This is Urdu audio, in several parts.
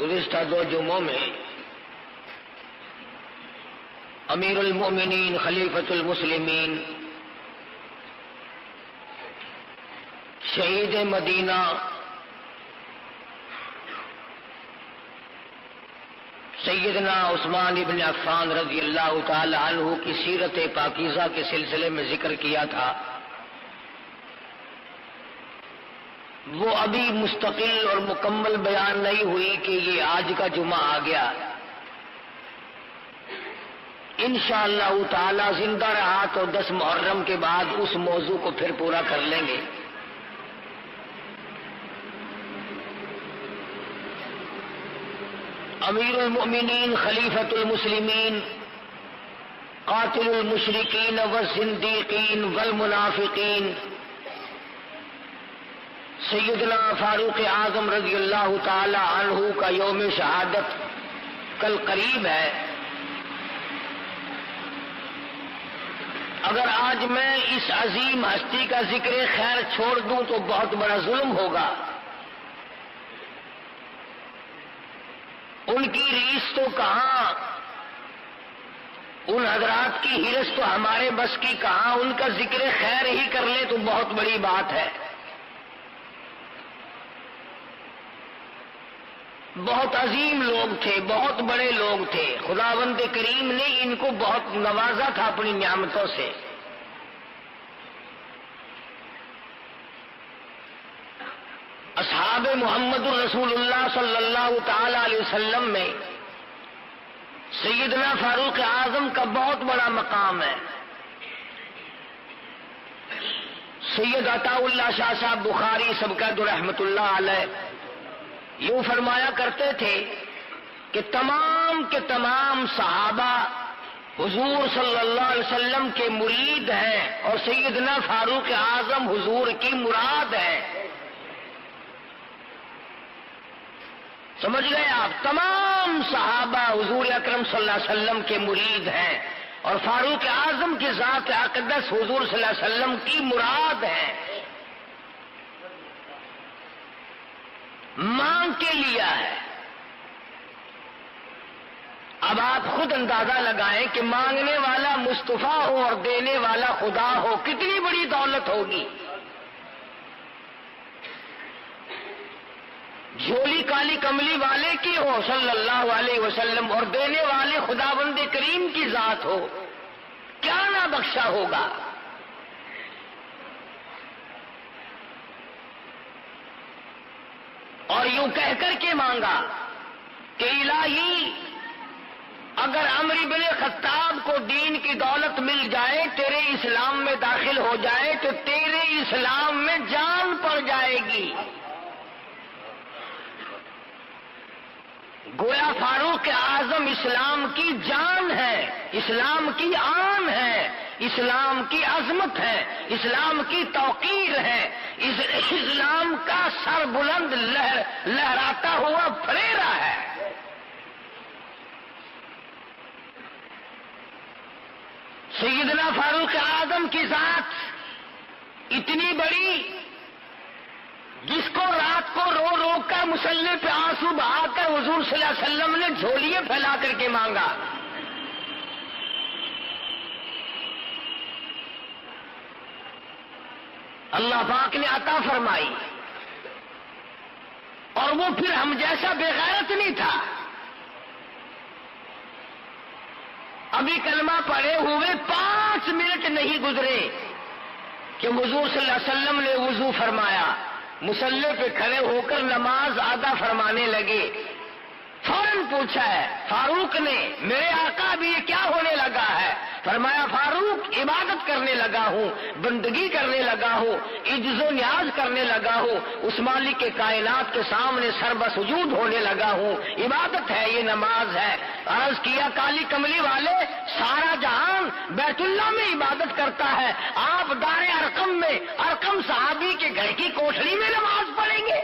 گزشتہ 2 جمعوں میں امیر المؤمنین خلیفۃ المسلمین شہید مدینہ سیدنا عثمان ابن عفان رضی اللہ تعالی عنہ کی سیرت پاکیزہ کے سلسلے میں ذکر کیا تھا، وہ ابھی مستقل اور مکمل بیان نہیں ہوئی کہ یہ آج کا جمعہ آ گیا۔ انشاءاللہ تعالی زندہ رہا تو 10 محرم کے بعد اس موضوع کو پھر پورا کر لیں گے۔ امیر المؤمنین خلیفۃ المسلمین قاتل المشرکین والزندیقین والمنافقین سیدنا فاروق اعظم رضی اللہ تعالی عنہ کا یوم شہادت کل قریب ہے۔ اگر آج میں اس عظیم ہستی کا ذکر خیر چھوڑ دوں تو بہت بڑا ظلم ہوگا۔ ان کی ریس تو کہاں، ان حضرات کی ہرس تو ہمارے بس کی کہاں، ان کا ذکر خیر ہی کر لیں تو بہت بڑی بات ہے۔ بہت عظیم لوگ تھے، بہت بڑے لوگ تھے، خداوند کریم نے ان کو بہت نوازا تھا اپنی نعمتوں سے۔ اصحاب محمد الرسول اللہ صلی اللہ تعالی علیہ وسلم میں سیدنا فاروق اعظم کا بہت بڑا مقام ہے۔ سید عطا اللہ شاہ صاحب بخاری سبقت رحمت اللہ علیہ یوں فرمایا کرتے تھے کہ تمام کے تمام صحابہ حضور صلی اللہ علیہ وسلم کے مرید ہیں اور سیدنا فاروق اعظم حضور کی مراد ہے۔ سمجھ گئے آپ؟ تمام صحابہ حضور اکرم صلی اللہ علیہ وسلم کے مرید ہیں اور فاروق اعظم کی ذات اقدس حضور صلی اللہ علیہ وسلم کی مراد ہے۔ مانگ کے لیا ہے۔ اب آپ خود اندازہ لگائیں کہ مانگنے والا مصطفیٰ ہو اور دینے والا خدا ہو، کتنی بڑی دولت ہوگی۔ جھولی کالی کملی والے کی ہو صلی اللہ علیہ وسلم اور دینے والے خداوند کریم کی ذات ہو، کیا نہ بخشا ہوگا۔ اور یوں کہہ کر کے مانگا کہ الہی اگر عمر بن خطاب کو دین کی دولت مل جائے، تیرے اسلام میں داخل ہو جائے تو تیرے اسلام میں جان پڑ جائے گی۔ گویا فاروق اعظم اسلام کی جان ہے، اسلام کی آن ہے، اسلام کی عظمت ہے، اسلام کی توقیر ہے، اسلام کا سر بلند لہراتا ہوا پھریرا ہے۔ سیدنا فاروق اعظم کی ذات اتنی بڑی، جس کو رات کو رو رو کر مصلی پہ آنسو بہا کر حضور صلی اللہ علیہ وسلم نے جھولیے پھیلا کر کے مانگا۔ اللہ پاک نے عطا فرمائی، اور وہ پھر ہم جیسا بے غیرت نہیں تھا۔ ابھی کلمہ پڑھے ہوئے 5 منٹ نہیں گزرے کہ حضور صلی اللہ علیہ وسلم نے وضو فرمایا، مصلی پہ کھڑے ہو کر نماز ادا فرمانے لگے۔ فوراً پوچھا ہے فاروق نے، میرے آقا بھی یہ کیا ہونے لگا ہے؟ فرمایا فاروق عبادت کرنے لگا ہوں، بندگی کرنے لگا ہوں، عجز و نیاز کرنے لگا ہوں، اس مالک کے کائنات کے سامنے سر بسجود ہونے لگا ہوں۔ عبادت ہے، یہ نماز ہے۔ عرض کیا کالی کملی والے، سارا جہان بیت اللہ میں عبادت کرتا ہے، آپ دار ارقم میں ارقم صحابی کے گھر کی کوٹھری میں نماز پڑھیں گے؟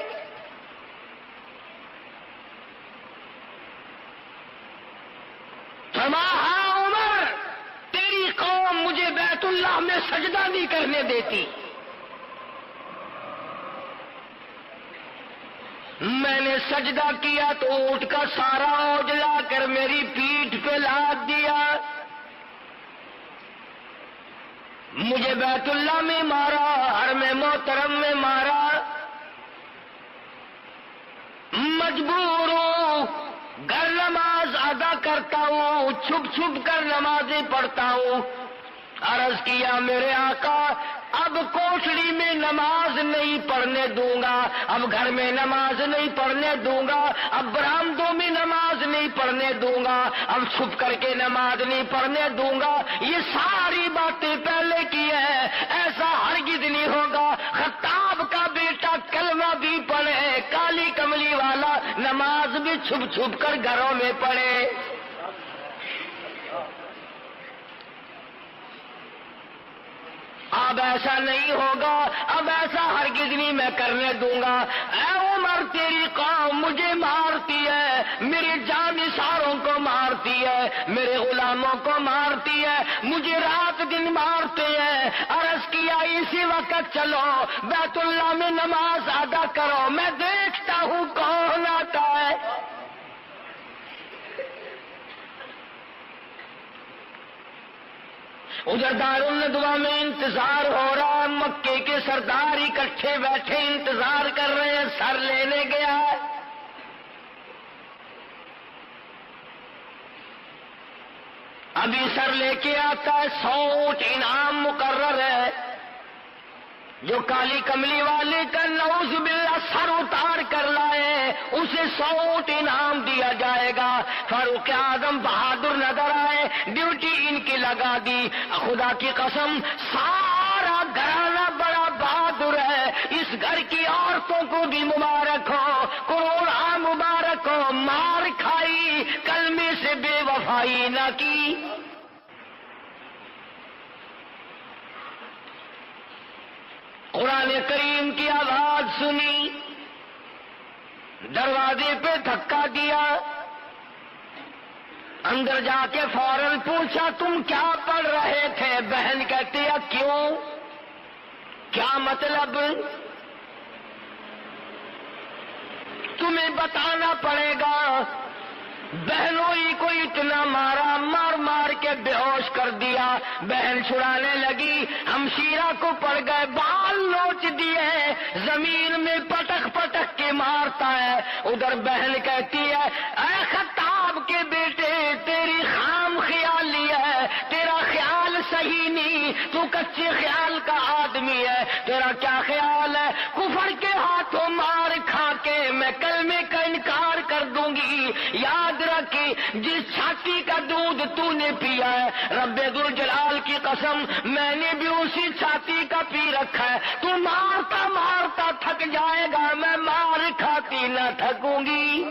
ہاں عمر، تیری قوم مجھے بیت اللہ میں سجدہ نہیں کرنے دیتی، میں نے سجدہ کیا تو اونٹ کا سارا اوج لا کر میری پیٹھ پہ لاد دیا، مجھے بیت اللہ میں مارا، حرم محترم میں مارا، مجبور ہوں، گھر نماز ادا کرتا ہوں، چھپ چھپ کر نمازیں پڑھتا ہوں۔ عرض کیا میرے آقا اب کوٹھڑی میں نماز نہیں پڑھنے دوں گا، اب گھر میں نماز نہیں پڑھنے دوں گا، اب برآمدوں میں نماز نہیں پڑھنے دوں گا، اب چھپ کر کے نماز نہیں پڑھنے دوں گا، یہ ساری باتیں پہلے کی ہے، ایسا ہرگز نہیں ہوگا۔ خطاب کا بیٹا کلمہ بھی پڑھے، کالی کملی والا نماز بھی چھپ چھپ کر گھروں میں پڑھے۔ اب ایسا نہیں ہوگا، اب ایسا ہرگز نہیں میں کرنے دوں گا۔ اے عمر تیری قوم مجھے مارتی ہے، میرے جانثاروں کو مارتی ہے، میرے غلاموں کو مارتی ہے، مجھے رات دن مارتے ہیں۔ عرض کیا اسی وقت چلو بیت اللہ میں نماز ادا کرو، میں دیکھتا ہوں کون آتا ہے۔ ادھر دارالندوا میں انتظار ہو رہا ہے، مکے کے سردار اکٹھے بیٹھے انتظار کر رہے ہیں، سر لینے گیا ہے۔ ابھی سر لے کے آتا ہے، 100 اونٹ انعام مقرر ہے، جو کالی کملی والے کا نعوذ باللہ سر اتار کر لائے اسے 100 اونٹ انعام دیا جائے گا۔ فاروق اعظم بہادر نظر آئے، ڈیوٹی ان کی لگا دی۔ خدا کی قسم سارا گھرانہ بڑا بہادر ہے، اس گھر کی عورتوں کو بھی مبارک ہو، کروڑا مبارک ہو، مار کھائی کلمے سے بے وفائی نہ کی۔ قرآن کریم کی آواز سنی، دروازے پہ دھکا دیا، اندر جا کے فوراً پوچھا تم کیا پڑھ رہے تھے؟ بہن کہتی ہے کیوں، کیا مطلب؟ تمہیں بتانا پڑے گا۔ بہنوں ہی کو اتنا مارا، مار مار کے بے ہوش کر دیا۔ بہن چھڑانے لگی، ہمشیرہ کو پڑ گئے، بال نوچ دیے، زمین میں پٹک پٹک کے مارتا ہے۔ ادھر بہن کہتی ہے اے خطاب کے بیٹے تیری خام خیالی ہے، تیرا خیال صحیح نہیں، تو کچے خیال کا آدمی ہے، تیرا کیا خیال ہے؟ کفر کے ہاتھوں مار کھا کے میں کلمے کا انکار کر دوں گی۔ یاد رکھی جس چھاتی کا دودھ تو نے پیا ہے، رب ذوالجلال کی قسم میں نے بھی اسی چھاتی کا پی رکھا ہے۔ تو مارتا مارتا تھک جائے گا، میں مار کھاتی نہ تھکوں گی۔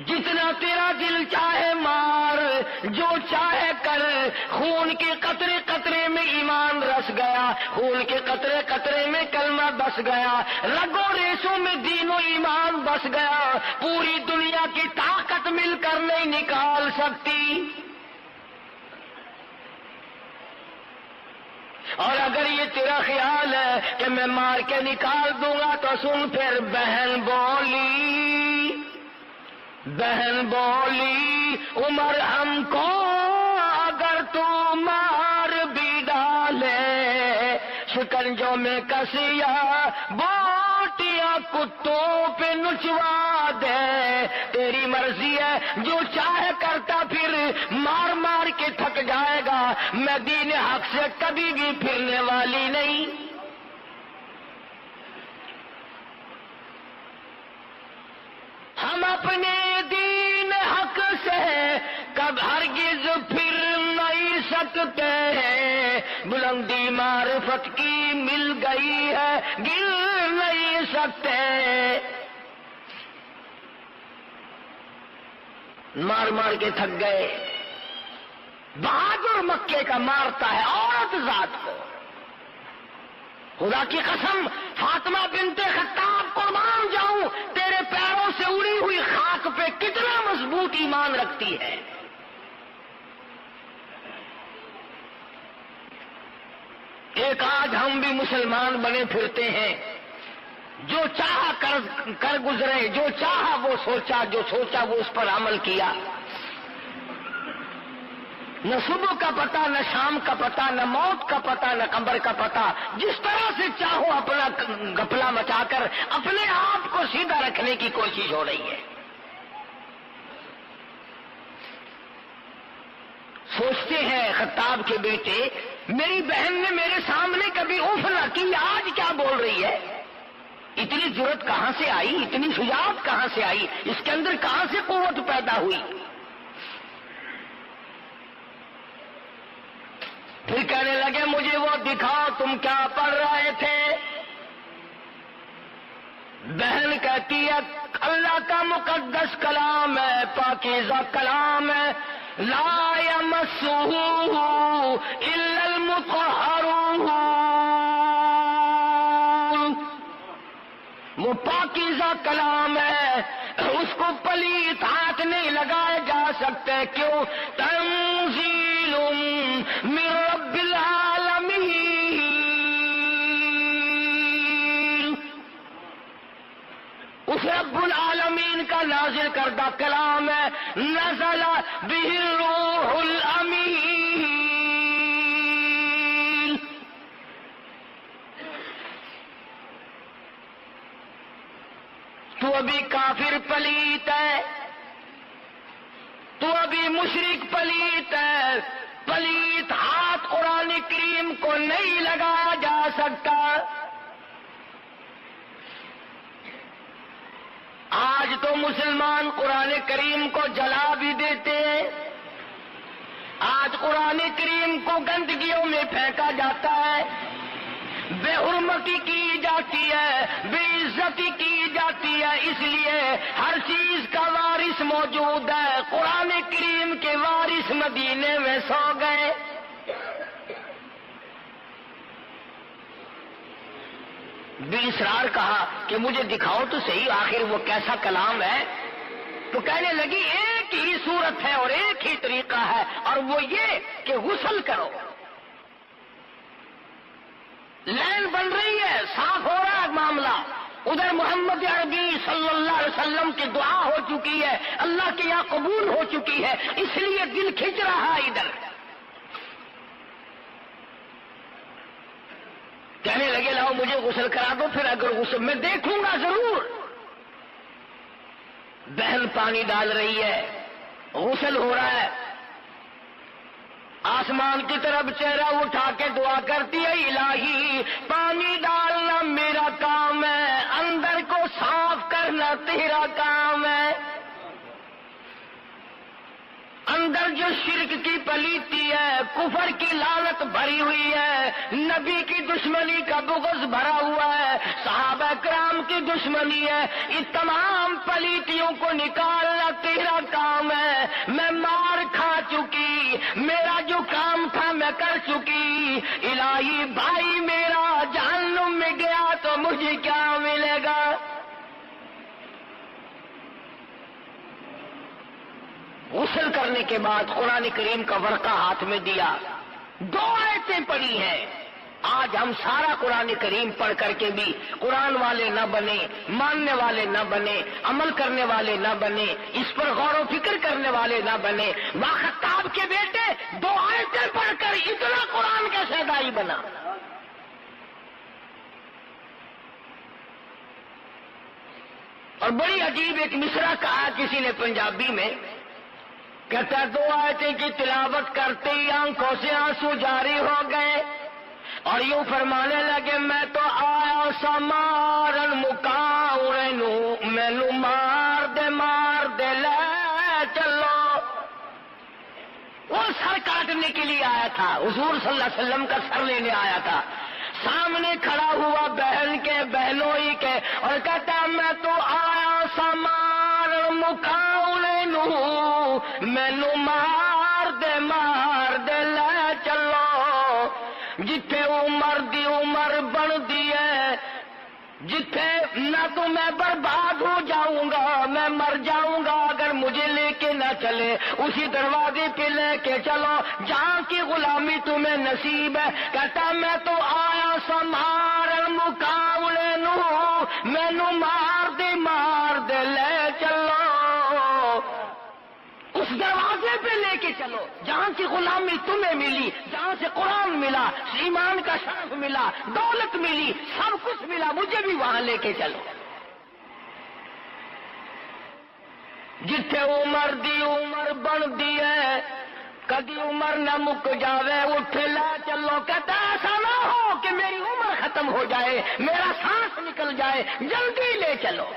جتنا تیرا دل چاہے مار، جو چاہے کر، خون کے قطرے قطرے میں ایمان رس گیا، خون کے قطرے قطرے میں کلمہ بس گیا، رگوں ریشوں میں دین و ایمان بس گیا، پوری دنیا کی طاقت مل کر نہیں نکال سکتی۔ اور اگر یہ تیرا خیال ہے کہ میں مار کے نکال دوں گا تو سن پھر بہن بولی، بہن بولی عمر ہم کو اگر تو مار بھی ڈالے، شکنجوں میں کسیا بوٹیاں کتوں پہ نچوا دے، تیری مرضی ہے، جو چاہے کرتا پھر مار مار کے تھک جائے گا، میں دین حق سے کبھی بھی پھرنے والی نہیں۔ ہم اپنے دین حق سے کب ہرگز پھر نہیں سکتے ہیں، بلندی معرفت کی مل گئی ہے گر نہیں سکتے۔ مار مار کے تھک گئے، بہادر مکے کا مارتا ہے عورت ذات کو۔ خدا کی قسم فاطمہ بنت خطاب قربان جاؤں، تیرے پیروں سے اڑی ہوئی خاک پہ کتنا مضبوط ایمان رکھتی ہے۔ ایک آج ہم بھی مسلمان بنے پھرتے ہیں، جو چاہا کر گزرے، جو چاہا وہ سوچا، جو سوچا وہ اس پر عمل کیا۔ نہ صبح کا پتہ، نہ شام کا پتہ، نہ موت کا پتہ، نہ قبر کا پتہ۔ جس طرح سے چاہو اپنا گپلا مچا کر اپنے آپ کو سیدھا رکھنے کی کوشش ہو رہی ہے۔ سوچتے ہیں خطاب کے بیٹے، میری بہن نے میرے سامنے کبھی اف نہ کی، آج کیا بول رہی ہے؟ اتنی جرأت کہاں سے آئی؟ اتنی شجاعت کہاں سے آئی؟ اس کے اندر کہاں سے قوت پیدا ہوئی؟ پھر کہنے لگے مجھے وہ دکھاؤ تم کیا پڑھ رہے تھے۔ بہن کہتی ہے اللہ کا مقدس کلام ہے، پاکیزہ کلام ہے، لا یمسہ الا المطہرون، وہ پاکیزہ کلام ہے، اس کو پلیت ہاتھ نہیں لگائے جا سکتے۔ کیوں؟ تنزیل من رب العالمین، اس رب العالمین کا نازل کردہ کلام ہے، نزل بہ الروح الامین۔ تو ابھی کافر پلیت ہے، تو ابھی مشرک پلیت ہے، پلیت ہاتھ قرآن کریم کو نہیں لگایا جا سکتا۔ آج تو مسلمان قرآن کریم کو جلا بھی دیتے ہیں، آج قرآن کریم کو گندگیوں میں پھینکا جاتا ہے، بے حرمتی کی جاتی ہے، بے عزتی کی جاتی ہے۔ اس لیے ہر چیز کا وارث موجود ہے، قرآن کریم کے وارث مدینے میں سو گئے۔ بھی اسرار کہا کہ مجھے دکھاؤ تو صحیح آخر وہ کیسا کلام ہے۔ تو کہنے لگی ایک ہی صورت ہے اور ایک ہی طریقہ ہے، اور وہ یہ کہ غسل کرو۔ لائن بن رہی ہے، صاف ہو رہا ہے معاملہ۔ ادھر محمد عربی صلی اللہ علیہ وسلم کی دعا ہو چکی ہے، اللہ کے یہاں قبول ہو چکی ہے، اس لیے دل کھنچ رہا ہے ادھر۔ کہنے لگے لاؤ مجھے غسل کرا دو، پھر اگر غسل میں دیکھوں گا ضرور۔ بہن پانی ڈال رہی ہے، غسل ہو رہا ہے، آسمان کی طرف چہرہ اٹھا کے دعا کرتی ہے الہی پانی ڈالنا میرا کام ہے، اندر کو صاف کرنا تیرا کام ہے۔ اندر جو شرک کی پلیتی ہے، کفر کی لعنت بھری ہوئی ہے، نبی کی دشمنی کا بغض بھرا ہوا ہے، صحابہ کرام کی دشمنی ہے، ان تمام پلیتیوں کو نکالنا تیرا کام ہے۔ میں مار کھا چکی، میرا جو کام تھا میں کر چکی، الہی بھائی میرا جہنم میں گیا تو مجھے کیا ملے گا؟ غسل کرنے کے بعد قرآن کریم کا ورقہ ہاتھ میں دیا، 2 آیتیں پڑھی ہیں۔ آج ہم سارا قرآن کریم پڑھ کر کے بھی قرآن والے نہ بنے، ماننے والے نہ بنے، عمل کرنے والے نہ بنے، اس پر غور و فکر کرنے والے نہ بنے۔ خطاب کے بیٹے 2 آیتیں پڑھ کر اتنا قرآن کیسے دائی بنا؟ اور بڑی عجیب ایک مصرع کہا کسی نے پنجابی میں، کہتا 2 آیتیں کی تلاوت کرتے ہی آنکھوں سے آنسو جاری ہو گئے اور یوں فرمانے لگے میں تو آیا سا مارن مکاؤڑے نو، مینو مار دے لے چلو۔ وہ سر کاٹنے کے لیے آیا تھا، حضور صلی اللہ علیہ وسلم کا سر لینے آیا تھا، سامنے کھڑا ہوا بہن کے بہنوئی کے اور کہتا میں تو آیا سا مارن مکاؤڑے نو، مینو مار دے لے چلو۔ جتھے عمر دی عمر بن دی ہے، جتھے نہ تو میں برباد ہو جاؤں گا، میں مر جاؤں گا اگر مجھے لے کے نہ چلے، اسی دروازے پہ لے کے چلو جہاں کی غلامی تمہیں نصیب ہے. کہتا میں تو آیا سمار مقابلے نو مینو مار دے لے چلو. اس دروازے پہ لے کے چلو جہاں کی غلامی تمہیں ملی, جہاں سے قرآن ملا, ایمان کا شرف ملا, دولت ملی, سب کچھ ملا, مجھے بھی وہاں لے کے چلو. جتھے عمر دی عمر بن دی ہے کدی عمر نہ مک جاوے اٹھ لے چلو. کہتا ایسا نہ ہو کہ میری عمر ختم ہو جائے, میرا سانس نکل جائے, جلدی لے چلو.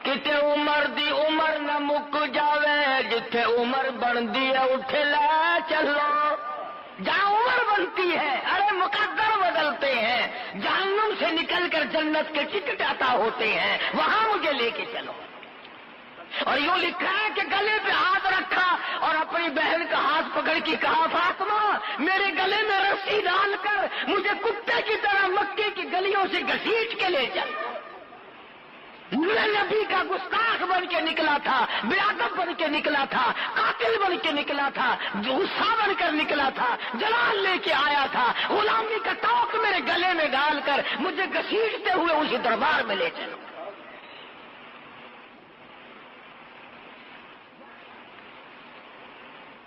کتے عمر دی عمر نہ مک جاوے جتھے عمر بندی ہے اٹھ لے چلو. جہاں عمر بنتی ہے ارے مقدر بدلتے ہیں, جہنم سے نکل کر جنت کے ٹکٹ عطا ہوتے ہیں, وہاں مجھے لے کے چلو. اور یوں لکھا ہے کہ گلے پہ ہاتھ رکھا اور اپنی بہن کا ہاتھ پکڑ کے کہا فاطمہ میرے گلے میں رسی ڈال کر مجھے کتے کی طرح مکے کی گلیوں سے گھسیٹ کے لے چل. میں نبی کا گستاخ بن کے نکلا تھا, بے ادب بن کے نکلا تھا, قاتل بن کے نکلا تھا, غصہ بن کر نکلا تھا, جلال لے کے آیا تھا, غلامی کا توق میرے گلے میں ڈال کر مجھے گھسیٹتے ہوئے اسی دربار میں لے چلو.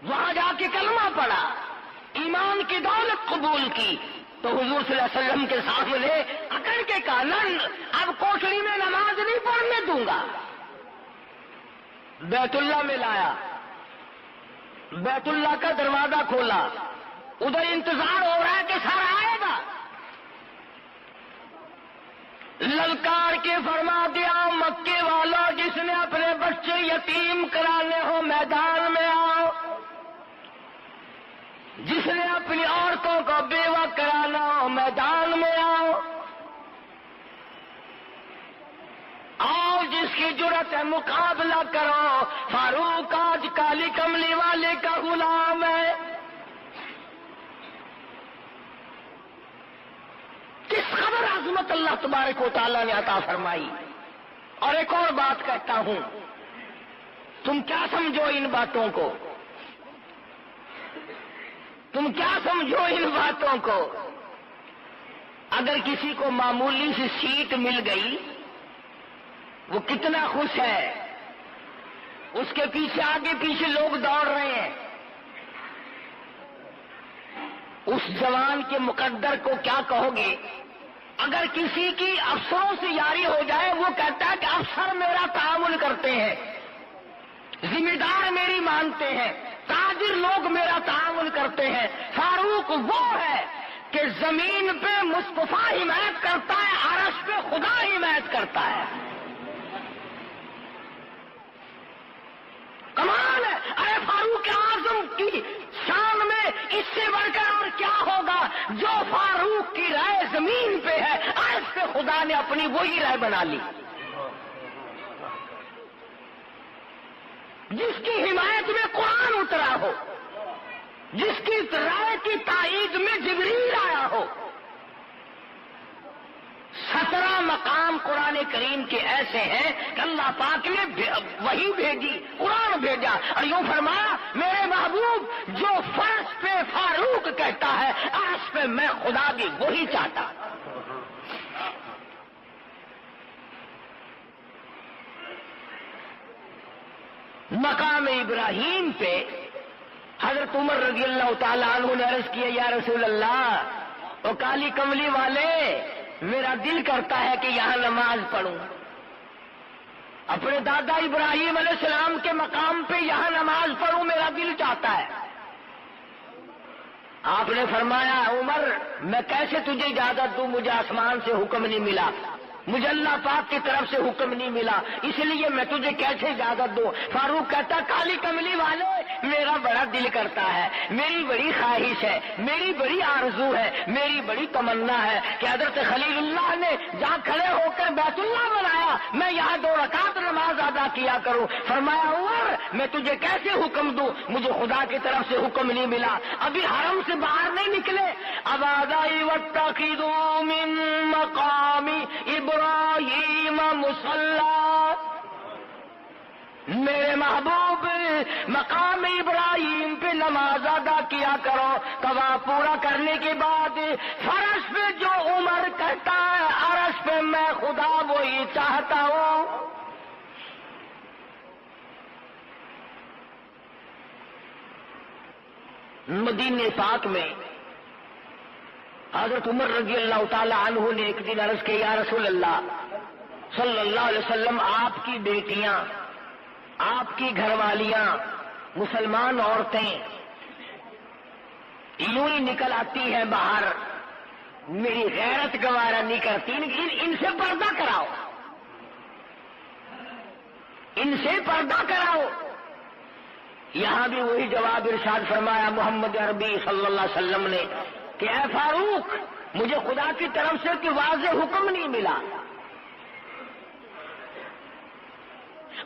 وہاں جا کے کلمہ پڑھا, ایمان کی دولت قبول کی, تو حضور صلی اللہ علیہ وسلم کے سامنے اکڑ کے کہا نن اب کوٹڑی میں نماز نہیں پڑھنے دوں گا. بیت اللہ میں لایا, بیت اللہ کا دروازہ کھولا, ادھر انتظار ہو رہا ہے کہ سر آئے گا. للکار کے فرما دیا مکے والا جس نے اپنے بچے یتیم کرانے ہو میدان میں آؤ, جس نے اپنی عورتوں کو بیوہ کرانا ہو میدان میں آؤ, آؤ جس کی جرت ہے مقابلہ کرو. فاروق آج کالی کملی والے کا غلام ہے. کس خبر عظمت اللہ تبارک و تعالیٰ نے عطا فرمائی. اور ایک اور بات کہتا ہوں, تم کیا سمجھو ان باتوں کو, تم کیا سمجھو ان باتوں کو. اگر کسی کو معمولی سی سیٹ مل گئی وہ کتنا خوش ہے, اس کے پیچھے آگے پیچھے لوگ دوڑ رہے ہیں. اس جوان کے مقدر کو کیا کہو گے. اگر کسی کی افسروں سے یاری ہو جائے وہ کہتا ہے کہ افسر میرا تعاون کرتے ہیں, ذمہ دار میری مانتے ہیں, تاجر لوگ میرا تعاون کرتے ہیں. فاروق وہ ہے کہ زمین پہ مصطفیٰ حمایت کرتا ہے, عرش پہ خدا حمایت کرتا ہے. کمال ہے. ارے فاروق اعظم کی شان میں اس سے بڑھ کر اور کیا ہوگا. جو فاروق کی رائے زمین پہ ہے عرش پہ خدا نے اپنی وہی رائے بنا لی. جس کی حمایت میں قرآن اترا ہو, جس کی رائے کی تائید میں جبریل آیا ہو. 17 مقام قرآن کریم کے ایسے ہیں کہ اللہ پاک نے وہی بھیجی, قرآن بھیجا, اور یوں فرمایا میرے محبوب جو فرش پہ فاروق کہتا ہے عرش پہ میں خدا بھی وہی چاہتا. مقام ابراہیم پہ حضرت عمر رضی اللہ تعالیٰ عنہ نے عرض کیا یا رسول اللہ وہ کالی کملی والے میرا دل کرتا ہے کہ یہاں نماز پڑھوں. اپنے دادا ابراہیم علیہ السلام کے مقام پہ یہاں نماز پڑھوں, میرا دل چاہتا ہے. آپ نے فرمایا عمر میں کیسے تجھے اجازت دوں, مجھے آسمان سے حکم نہیں ملا, مجھے اللہ پاک کی طرف سے حکم نہیں ملا, اس لیے میں تجھے کیسے اجازت دوں. فاروق کہتا کالی کملی والے میرا بڑا دل کرتا ہے, میری بڑی خواہش ہے, میری بڑی آرزو ہے, میری بڑی تمنا ہے کہ حضرت خلیل اللہ نے جہاں کھڑے ہو کر بیت اللہ بنایا میں یہاں 2 رکعت نماز ادا کیا کروں. فرمایا عمر میں تجھے کیسے حکم دوں, مجھے خدا کی طرف سے حکم نہیں ملا, ابھی حرم سے باہر نہیں نکلے. ابادائی واتخذوا من مقامی ابراہیم مصلی, میرے محبوب مقام ابراہیم پہ نماز ادا کیا کرو، طواف پورا کرنے کے بعد فرش پہ جو عمر کہتا ہے عرش پہ میں خدا وہی چاہتا ہوں۔ مدینے پاک میں حضرت عمر رضی اللہ تعالی عنہ نے ایک دن عرض کیا، یا رسول اللہ صلی اللہ علیہ وسلم، آپ کی بیٹیاں، آپ کی گھر والیاں، مسلمان عورتیں یوں ہی نکل آتی ہیں باہر، میری غیرت گوارا نہیں کرتی، ان سے پردہ کراؤ، ان سے پردہ کراؤ۔ یہاں بھی وہی جواب ارشاد فرمایا محمد عربی صلی اللہ علیہ وسلم نے کہ اے فاروق، مجھے خدا کی طرف سے کوئی واضح حکم نہیں ملا۔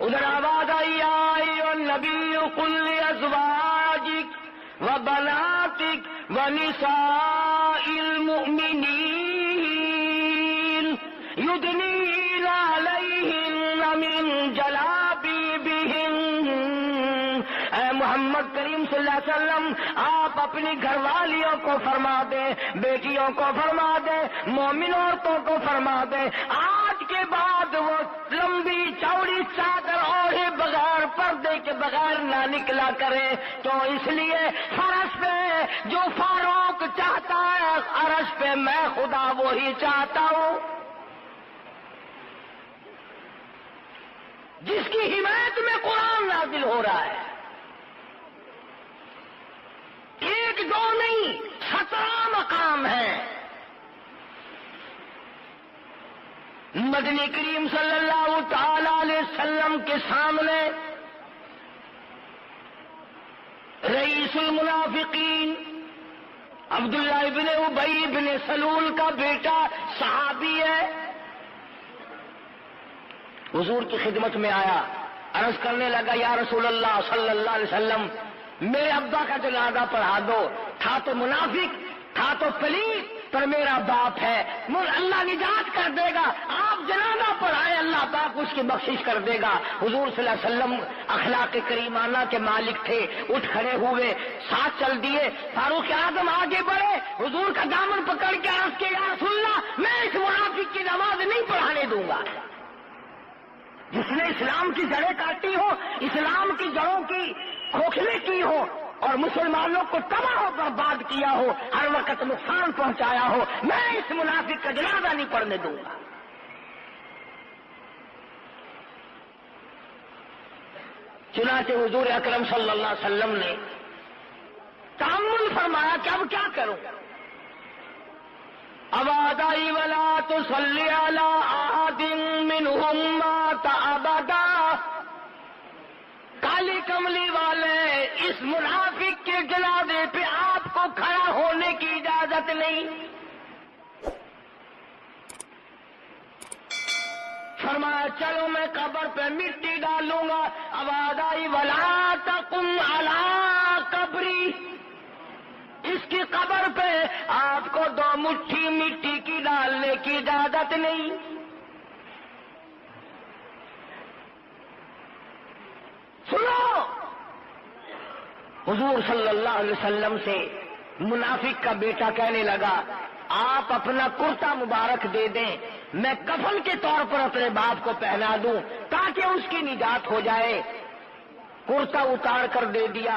ادھر آواز آئی، یا نبی قل لازواجک وبناتک ونساء المؤمنین یدنین علیہن من جلابیبہن۔ اے محمد کریم صلی اللہ علیہ وسلم، آپ اپنی گھر والیوں کو فرما دیں، بیٹیوں کو فرما دیں، مومن عورتوں کو فرما دیں، آج کے بعد وہ لمبی چوڑی چادر اوڑھے بغیر پردے کے بغیر نہ نکلا کرے۔ تو اس لیے فرش پہ جو فاروق چاہتا ہے عرش پہ میں خدا وہی چاہتا ہوں۔ جس کی حمایت میں قرآن نازل ہو رہا ہے، ایک دو نہیں 17 مقام ہیں۔ مدنی کریم صلی اللہ تعالی علیہ وسلم کے سامنے رئیس المنافقین عبداللہ ابن ابی ابن سلول کا بیٹا صحابی ہے، حضور کی خدمت میں آیا، عرض کرنے لگا، یا رسول اللہ صلی اللہ علیہ وسلم، میرے ابا کا جنازہ پڑھا دو، تھا تو منافق، تھا تو پلیت، پر میرا باپ ہے، اللہ نجات کر دے گا، آپ جنازہ پڑھائیں، اللہ پاک اس کی بخشش کر دے گا۔ حضور صلی اللہ علیہ وسلم اخلاق کریمانہ کے مالک تھے، اٹھ کھڑے ہوئے، ساتھ چل دیے، فاروق اعظم آگے بڑھے، حضور کا دامن پکڑ کے عرض کیا، یا رسول اللہ، میں اس منافق کی نماز نہیں پڑھانے دوں گا، جس نے اسلام کی جڑیں کاٹی ہو، اسلام کی جڑوں کی کھوکھلے کی ہو اور مسلمانوں کو تباہ و برباد کیا ہو، ہر وقت نقصان پہنچایا ہو، میں اس منافق کا جنازہ نہیں پڑھنے دوں گا۔ چنانچہ حضور اکرم صلی اللہ علیہ وسلم نے تأمل فرمایا کہ اب کیا کروں؟ ابادائی ولا تصلی علی احد منہم مات ابدا۔ کالی کملی والے، اس منافق کے جنازے پہ آپ کو کھڑا ہونے کی اجازت نہیں۔ فرمایا چلو میں قبر پہ مٹی ڈالوں گا۔ آواز آئی ولا تقم علی قبری، اس کی قبر پہ آپ کو 2 مٹھی مٹی کی ڈالنے کی اجازت نہیں۔ سنو، حضور صلی اللہ علیہ وسلم سے منافق کا بیٹا کہنے لگا، آپ اپنا کرتا مبارک دے دیں، میں کفن کے طور پر اپنے باپ کو پہنا دوں تاکہ اس کی نجات ہو جائے۔ کرتا اتار کر دے دیا۔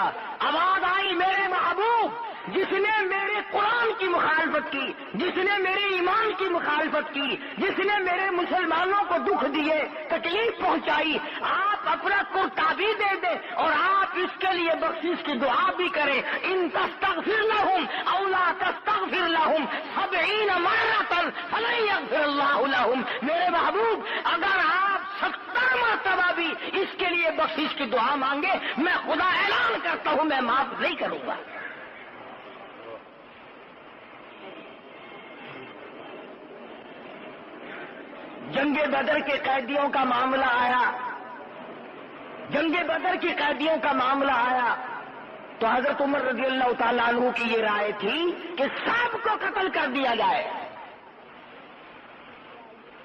آواز آئی، میرے محبوب، جس نے میرے قرآن کی مخالفت کی، جس نے میرے ایمان کی مخالفت کی، جس نے میرے مسلمانوں کو دکھ دیے، تکلیف پہنچائی، آپ اپنا کرتا بھی دے دیں اور آپ اس کے لیے بخشش کی دعا بھی کریں۔ ان تستغفر لهم او لا تستغفر لهم 70 مرة فلن يغفر الله لهم۔ میرے محبوب، اگر آپ 70 مرتبہ بھی اس کے لیے بخشش کی دعا مانگے، میں خدا اعلان کرتا ہوں میں معاف نہیں کروں گا۔ جنگ بدر کے قیدیوں کا معاملہ آیا، جنگ بدر کے قیدیوں کا معاملہ آیا تو حضرت عمر رضی اللہ تعالیٰ عنہ کی یہ رائے تھی کہ سب کو قتل کر دیا جائے۔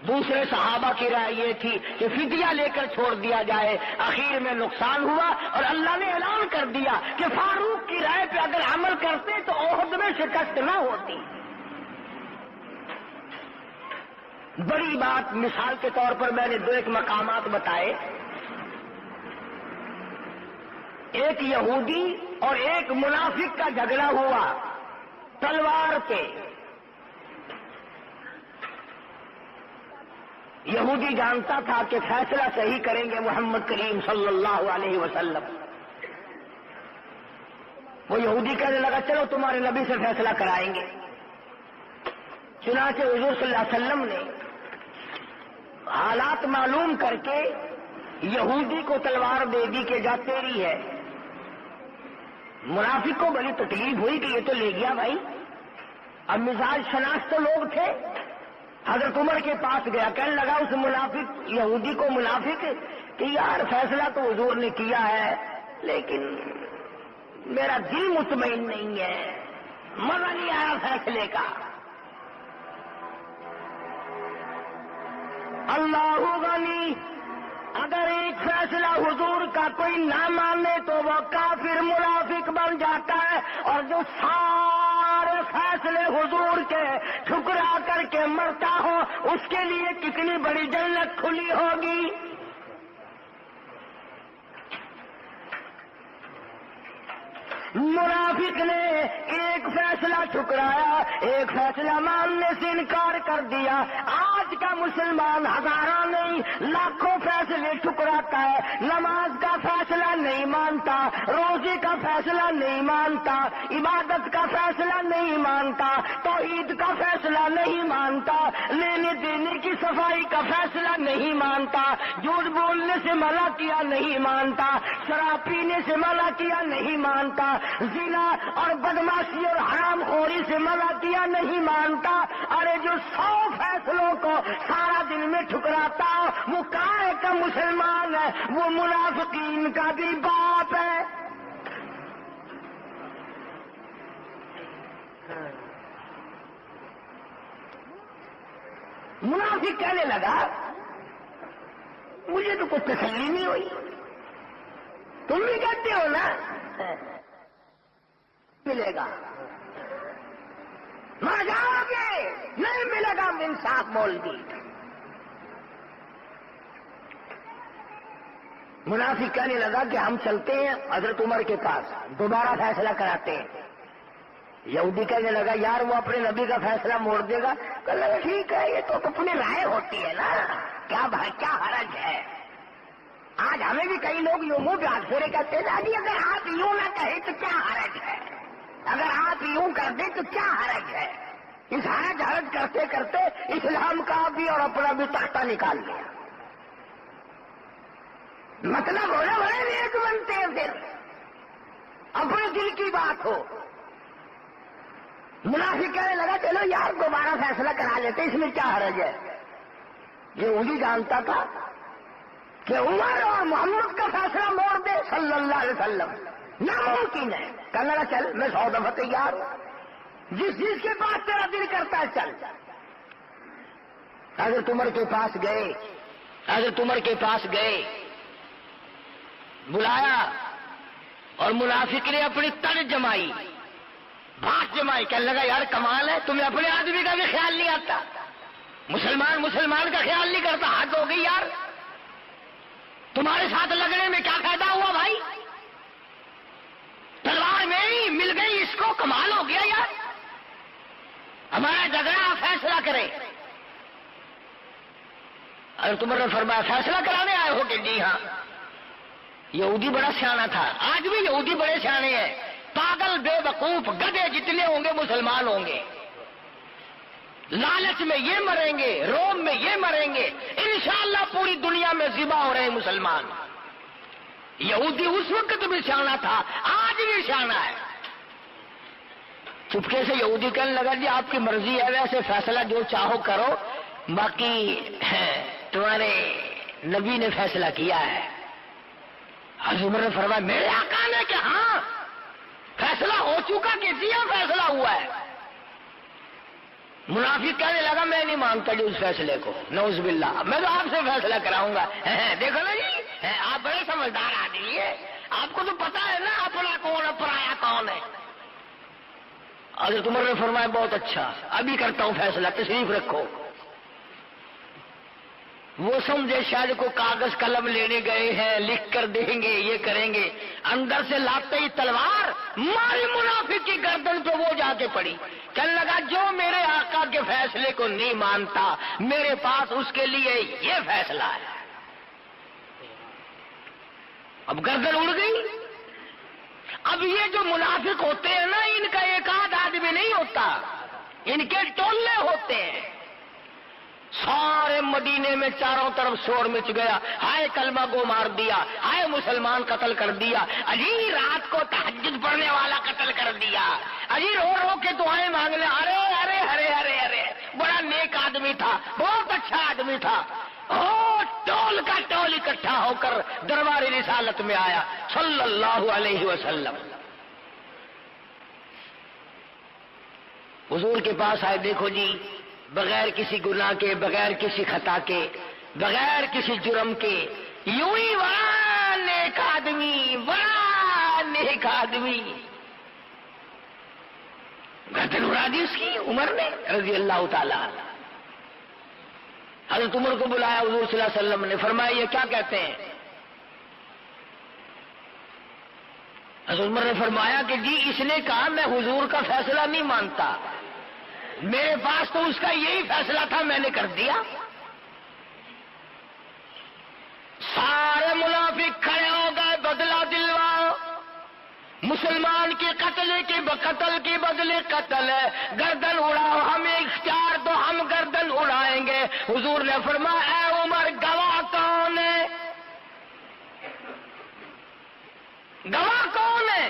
دوسرے صحابہ کی رائے یہ تھی کہ فدیہ لے کر چھوڑ دیا جائے. اخیر میں نقصان ہوا اور اللہ نے اعلان کر دیا کہ فاروق کی رائے پہ اگر عمل کرتے تو احد میں شکست نہ ہوتی. بڑی بات مثال کے طور پر میں نے دو ایک مقامات بتائے. ایک یہودی اور ایک منافق کا جھگڑا ہوا تلوار پہ. یہودی جانتا تھا کہ فیصلہ صحیح کریں گے محمد کریم صلی اللہ علیہ وسلم. وہ یہودی کہنے لگا چلو تمہارے نبی سے فیصلہ کرائیں گے. چنانچہ حضور صلی اللہ علیہ وسلم نے حالات معلوم کر کے یہودی کو تلوار دے دی کہ جا تیری ہے. منافق کو بڑی تکلیف ہوئی کہ یہ تو لے گیا بھائی. اب مزاج شناس تو لوگ تھے. حضرت عمر کے پاس گیا, کہنے لگا اس منافق یہودی کو منافق کہ یار فیصلہ تو حضور نے کیا ہے لیکن میرا دل مطمئن نہیں ہے, مزہ نہیں آیا فیصلے کا. اللہ غنی, اگر ایک فیصلہ حضور کا کوئی نہ مانے تو وہ کافر منافق بن جاتا ہے, اور جو سارے فیصلے حضور کے ٹھکرا کر کے مرتا ہو اس کے لیے کتنی بڑی جنت کھلی ہوگی. منافق نے ایک فیصلہ ٹھکرایا, ایک فیصلہ ماننے سے انکار کر دیا. آج کا مسلمان ہزاروں نہیں لاکھوں فیصلے ٹھکراتا ہے. نماز کا فیصلہ نہیں مانتا, روزے کا فیصلہ نہیں مانتا, عبادت کا فیصلہ نہیں مانتا, توحید کا فیصلہ نہیں مانتا, لینے دینے کی صفائی کا فیصلہ نہیں مانتا, جھوٹ بولنے سے منع کیا نہیں مانتا, شراب پینے سے منع کیا نہیں مانتا, زنا اور بدماشی اور حرام خوری سے منع کیا نہیں مانتا. ارے جو 100 فیصلوں کو سارا دن میں ٹھکراتا وہ کائے کا مسلمان ہے, وہ منافقین کا بھی باپ ہے. منافق کہنے لگا مجھے تو کچھ تسلی نہیں ہوئی, تم بھی کہتے ہو نا ملے گا, مر جاؤ گے, نہیں ملے گا. انصاف بول دی. منافق کہنے لگا کہ ہم چلتے ہیں حضرت عمر کے پاس, دوبارہ فیصلہ کراتے ہیں. یہودی کہنے لگا یار وہ اپنے نبی کا فیصلہ موڑ دے گا. کہنے لگا ٹھیک ہے, یہ تو اپنی رائے ہوتی ہے نا, کیا بھائی کیا حرج ہے. آج ہمیں بھی کئی لوگ یوں منہ پہ ہاتھ پھیرے کہتے ہیں جی اگر آپ یوں نہ کہیں تو کیا حرج ہے, اگر آپ یوں کر دیں تو کیا حرج ہے. اس حرج کرتے کرتے اسلام کا بھی اور اپنا بھی تختہ نکال لیا. مطلب بڑے بڑے نیک بنتے ہیں, پھر اپنے دل کی بات ہو. منافق کہنے لگا چلو یار دوبارہ فیصلہ کرا لیتے, اس میں کیا حرج ہے. یہ وہی جانتا تھا کہ عمر اور محمد کا فیصلہ موڑ دے صلی اللہ علیہ وسلم ناممکن ہے. کہنے لگا چل میں 100 دفعہ تیار ہوں, جس چیز کے پاس تیرا دل کرتا ہے چل. حضرت عمر کے پاس گئے, حضرت عمر کے پاس گئے, بلایا اور منافق نے اپنی تن جمائی, بات جمائی. کہنے لگا یار کمال ہے, تمہیں اپنے آدمی کا بھی خیال نہیں آتا, مسلمان کا خیال نہیں کرتا. حد ہو گئی یار, تمہارے ساتھ لگنے میں کیا فائدہ ہوا بھائی, تلوار میں ہی مل گئی اس کو, کمال ہو گیا یار. ہمارا جھگڑا فیصلہ کرے. اور تمہارے نے فرمایا فیصلہ کرانے آئے ہو کہ جی ہاں. یہودی بڑا سیانا تھا, آج بھی یہودی بڑے سیانے ہیں. پاگل بے وقوف گدھے جتنے ہوں گے مسلمان ہوں گے. لالچ میں یہ مریں گے, روم میں یہ مریں گے, انشاءاللہ پوری دنیا میں ذبح ہو رہے ہیں مسلمان. یہودی اس وقت بھی سیانا تھا, آج بھی سیانا ہے. چپکے سے یہودی کہنے لگا جی آپ کی مرضی ہے, ویسے فیصلہ جو چاہو کرو, باقی تمہارے نبی نے فیصلہ کیا ہے. حضرت عمر نے فرمایا میرے آقا نے کہ ہاں فیصلہ ہو چکا کہ دیا فیصلہ ہوا ہے. منافق کہنے لگا میں نہیں مانتا جی اس فیصلے کو، نعوذ باللہ، میں تو آپ سے فیصلہ کراؤں گا۔ دیکھو نا جی، آپ بڑے سمجھدار آدمی ہیں، آپ کو تو پتا ہے نا اپنا کون ہے پرایا کون ہے۔ حضرت عمر نے فرمایا بہت اچھا، ابھی کرتا ہوں فیصلہ، تشریف رکھو۔ وہ سمجھے شاید کو کاغذ قلم لینے گئے ہیں، لکھ کر دیں گے، یہ کریں گے، اندر سے لاتے ہی تلوار ماری منافق کی گردن پہ وہ جا کے پڑی۔ کہنے لگا جو میرے آقا کے فیصلے کو نہیں مانتا میرے پاس اس کے لیے یہ فیصلہ ہے۔ اب گردن اڑ گئی۔ اب یہ جو منافق ہوتے ہیں نا، ان کا ایک آدھ آدمی نہیں ہوتا، ان کے ٹولے ہوتے ہیں۔ سارے مدینے میں چاروں طرف شور مچ گیا، ہائے کلمہ کو مار دیا، ہائے مسلمان قتل کر دیا، اجی رات کو تہجد پڑھنے والا قتل کر دیا، اجی رو رو کے دعائیں مانگنے، ارے ارے ارے ارے ارے بڑا نیک آدمی تھا، بہت اچھا آدمی تھا۔ ٹول کا ٹول اکٹھا ہو کر دربار رسالت میں آیا صلی اللہ علیہ وسلم۔ حضور کے پاس آئے، دیکھو جی بغیر کسی گناہ کے، بغیر کسی خطا کے، بغیر کسی جرم کے، یوں ہی بڑا نیک آدمی، بڑا نیک آدمی، گردن اڑا دی اس کی عمر نے رضی اللہ تعالی عنہ۔ حضرت عمر کو بلایا حضور صلی اللہ علیہ وسلم نے، فرمایا یہ کیا کہتے ہیں؟ حضرت عمر نے فرمایا کہ جی اس نے کہا میں حضور کا فیصلہ نہیں مانتا، میرے پاس تو اس کا یہی فیصلہ تھا، میں نے کر دیا۔ سارے منافق کھڑے ہو گئے، بدلہ دلواؤ، مسلمان کی قتل کی بدلے قتل ہے، گردن اڑاؤ، ہمیں اختیار دو، ہم گردن اڑائیں گے۔ حضور نے فرمایا اے عمر گواہ کون ہے؟ گواہ کون ہے؟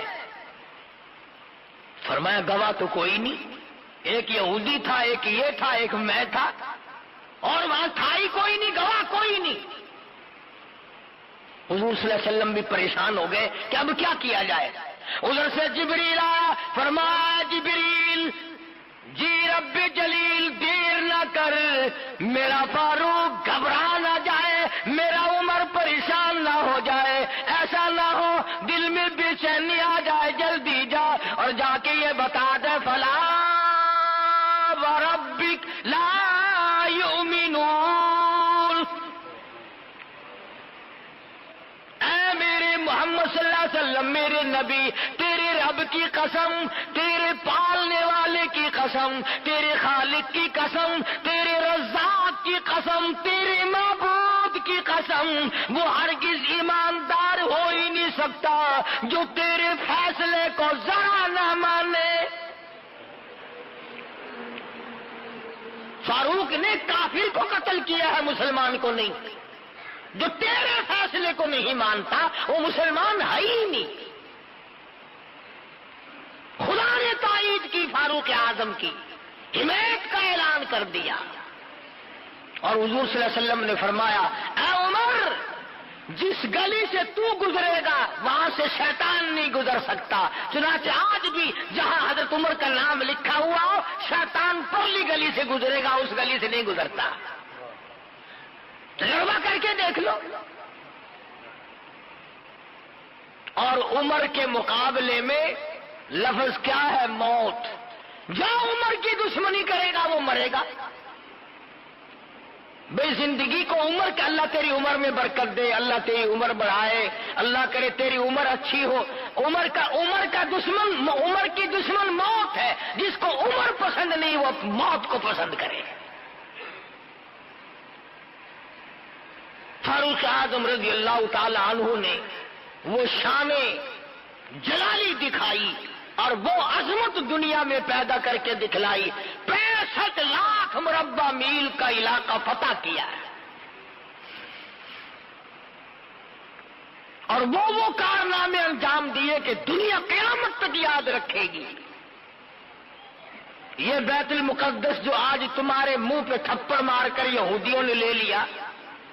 فرمایا گواہ تو کوئی نہیں، ایک یہودی تھا، ایک یہ تھا، ایک میں تھا، اور وہاں تھا ہی کوئی نہیں، گواہ کوئی نہیں۔ حضور صلی اللہ علیہ وسلم بھی پریشان ہو گئے کہ اب کیا کیا جائے۔ ادھر سے جبریل آیا، فرمایا جبریل جی رب جلیل دیر نہ کر، میرا فاروق گھبرا نہ جائے، میرا عمر پریشان نہ ہو جائے، ایسا نہ ہو دل میں بے چینی آ جائے، جلدی جا اور جا کے یہ بتا دے فلا وربک لا یؤمنون، اے میرے محمد صلی اللہ علیہ وسلم، میرے نبی، تیرے رب کی قسم، تیرے پالنے والے کی قسم، تیرے خالق کی قسم، تیرے رزاق کی قسم، تیرے معبود کی قسم، وہ ہرگز ایماندار ہو ہی نہیں سکتا جو تیرے فیصلے کو ذرا نہ مانے۔ فاروق نے کافر کو قتل کیا ہے، مسلمان کو نہیں۔ جو تیرے فیصلے کو نہیں مانتا وہ مسلمان ہے ہی نہیں۔ خدا نے تائید کی فاروق اعظم کی، حمایت کا اعلان کر دیا، اور حضور صلی اللہ علیہ وسلم نے فرمایا اے عمر جس گلی سے تو گزرے گا وہاں سے شیطان نہیں گزر سکتا، چنانچہ آج بھی جہاں حضرت عمر کا نام لکھا ہوا ہو شیطان پرلی گلی سے گزرے گا، اس گلی سے نہیں گزرتا۔ تجربہ کر کے دیکھ لو۔ اور عمر کے مقابلے میں لفظ کیا ہے؟ موت۔ جو عمر کی دشمنی کرے گا وہ مرے گا۔ بھئی زندگی کو عمر کا، اللہ تیری عمر میں برکت دے، اللہ تیری عمر بڑھائے، اللہ کرے تیری عمر اچھی ہو۔ عمر کی دشمن موت ہے، جس کو عمر پسند نہیں وہ موت کو پسند کرے۔ فاروق اعظم رضی اللہ تعالی عنہ نے وہ شان جلالی دکھائی اور وہ عظمت دنیا میں پیدا کر کے دکھلائی۔ 65 لاکھ مربع میل کا علاقہ فتح کیا ہے، اور وہ کارنامے انجام دیے کہ دنیا قیامت تک یاد رکھے گی۔ یہ بیت المقدس جو آج تمہارے منہ پہ تھپڑ مار کر یہودیوں نے لے لیا،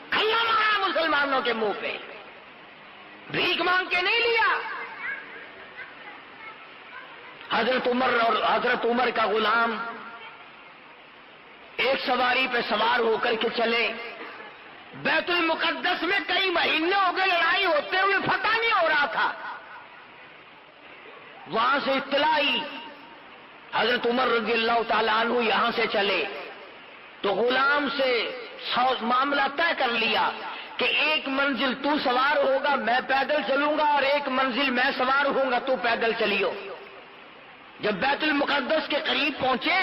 کھلا مارا مسلمانوں کے منہ پہ، بھیک مانگ کے نہیں لیا۔ حضرت عمر اور حضرت عمر کا غلام ایک سواری پہ سوار ہو کر کے چلے. بیت المقدس میں کئی مہینے ہو گئے لڑائی ہوتے ہوئے فتح نہیں ہو رہا تھا. وہاں سے اطلاع آئی حضرت عمر رضی اللہ تعالیٰ عنہ یہاں سے چلے تو غلام سے معاملہ طے کر لیا کہ ایک منزل تو سوار ہوگا میں پیدل چلوں گا اور ایک منزل میں سوار ہوں گا تو پیدل چلیو. جب بیت المقدس کے قریب پہنچے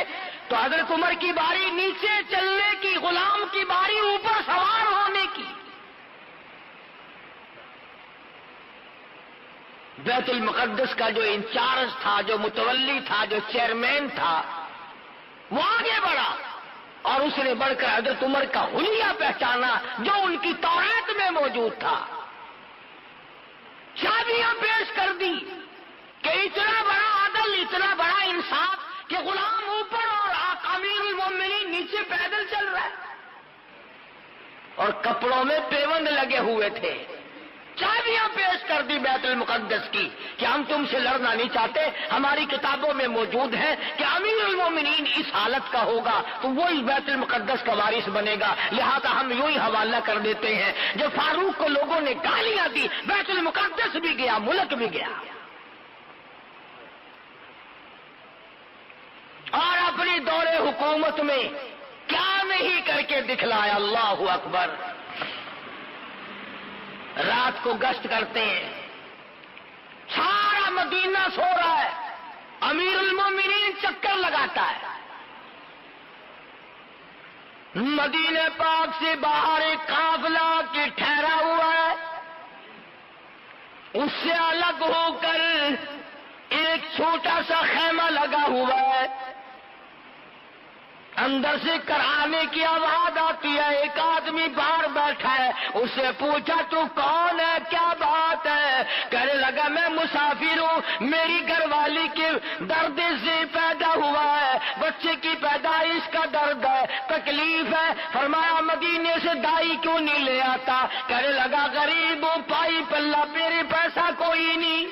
تو حضرت عمر کی باری نیچے چلنے کی، غلام کی باری اوپر سوار ہونے کی. بیت المقدس کا جو انچارج تھا، جو متولی تھا، جو چیئرمین تھا، وہ آگے بڑھا اور اس نے بڑھ کر حضرت عمر کا حلیہ پہچانا جو ان کی توریت میں موجود تھا. چابیاں پیش کر دی کہ اتنا بڑا عدل، اتنا بڑا انصاف کہ غلام اوپر اور امیر المومنین نیچے پیدل چل رہا ہے، اور کپڑوں میں پیوند لگے ہوئے تھے. چابیاں پیش کر دی بیت المقدس کی کہ ہم تم سے لڑنا نہیں چاہتے، ہماری کتابوں میں موجود ہے کہ امیر المومنین اس حالت کا ہوگا تو وہ اس بیت المقدس کا وارث بنے گا، لہذا ہم یوں ہی حوالہ کر دیتے ہیں. جب فاروق کو لوگوں نے گالیاں دی، بیت المقدس بھی گیا، ملک بھی گیا، اور اپنی دور حکومت میں کیا نہیں کر کے دکھلایا. اللہ اکبر. رات کو گشت کرتے ہیں، سارا مدینہ سو رہا ہے، امیر المومنین چکر لگاتا ہے. مدینہ پاک سے باہر ایک قافلہ کی ٹھہرا ہوا ہے، اس سے الگ ہو کر ایک چھوٹا سا خیمہ لگا ہوا ہے. اندر سے کرانے کی آواز آتی ہے، ایک آدمی باہر بیٹھا ہے. اس سے پوچھا تو کون ہے، کیا بات ہے؟ کہنے لگا میں مسافر ہوں، میری گھر والی کے درد سے پیدا ہوا ہے، بچے کی پیدائش کا درد ہے، تکلیف ہے. فرمایا مدینے سے دائی کیوں نہیں لے آتا؟ کہنے لگا غریب ہوں، پائی پلہ، میرے پیسہ کوئی نہیں.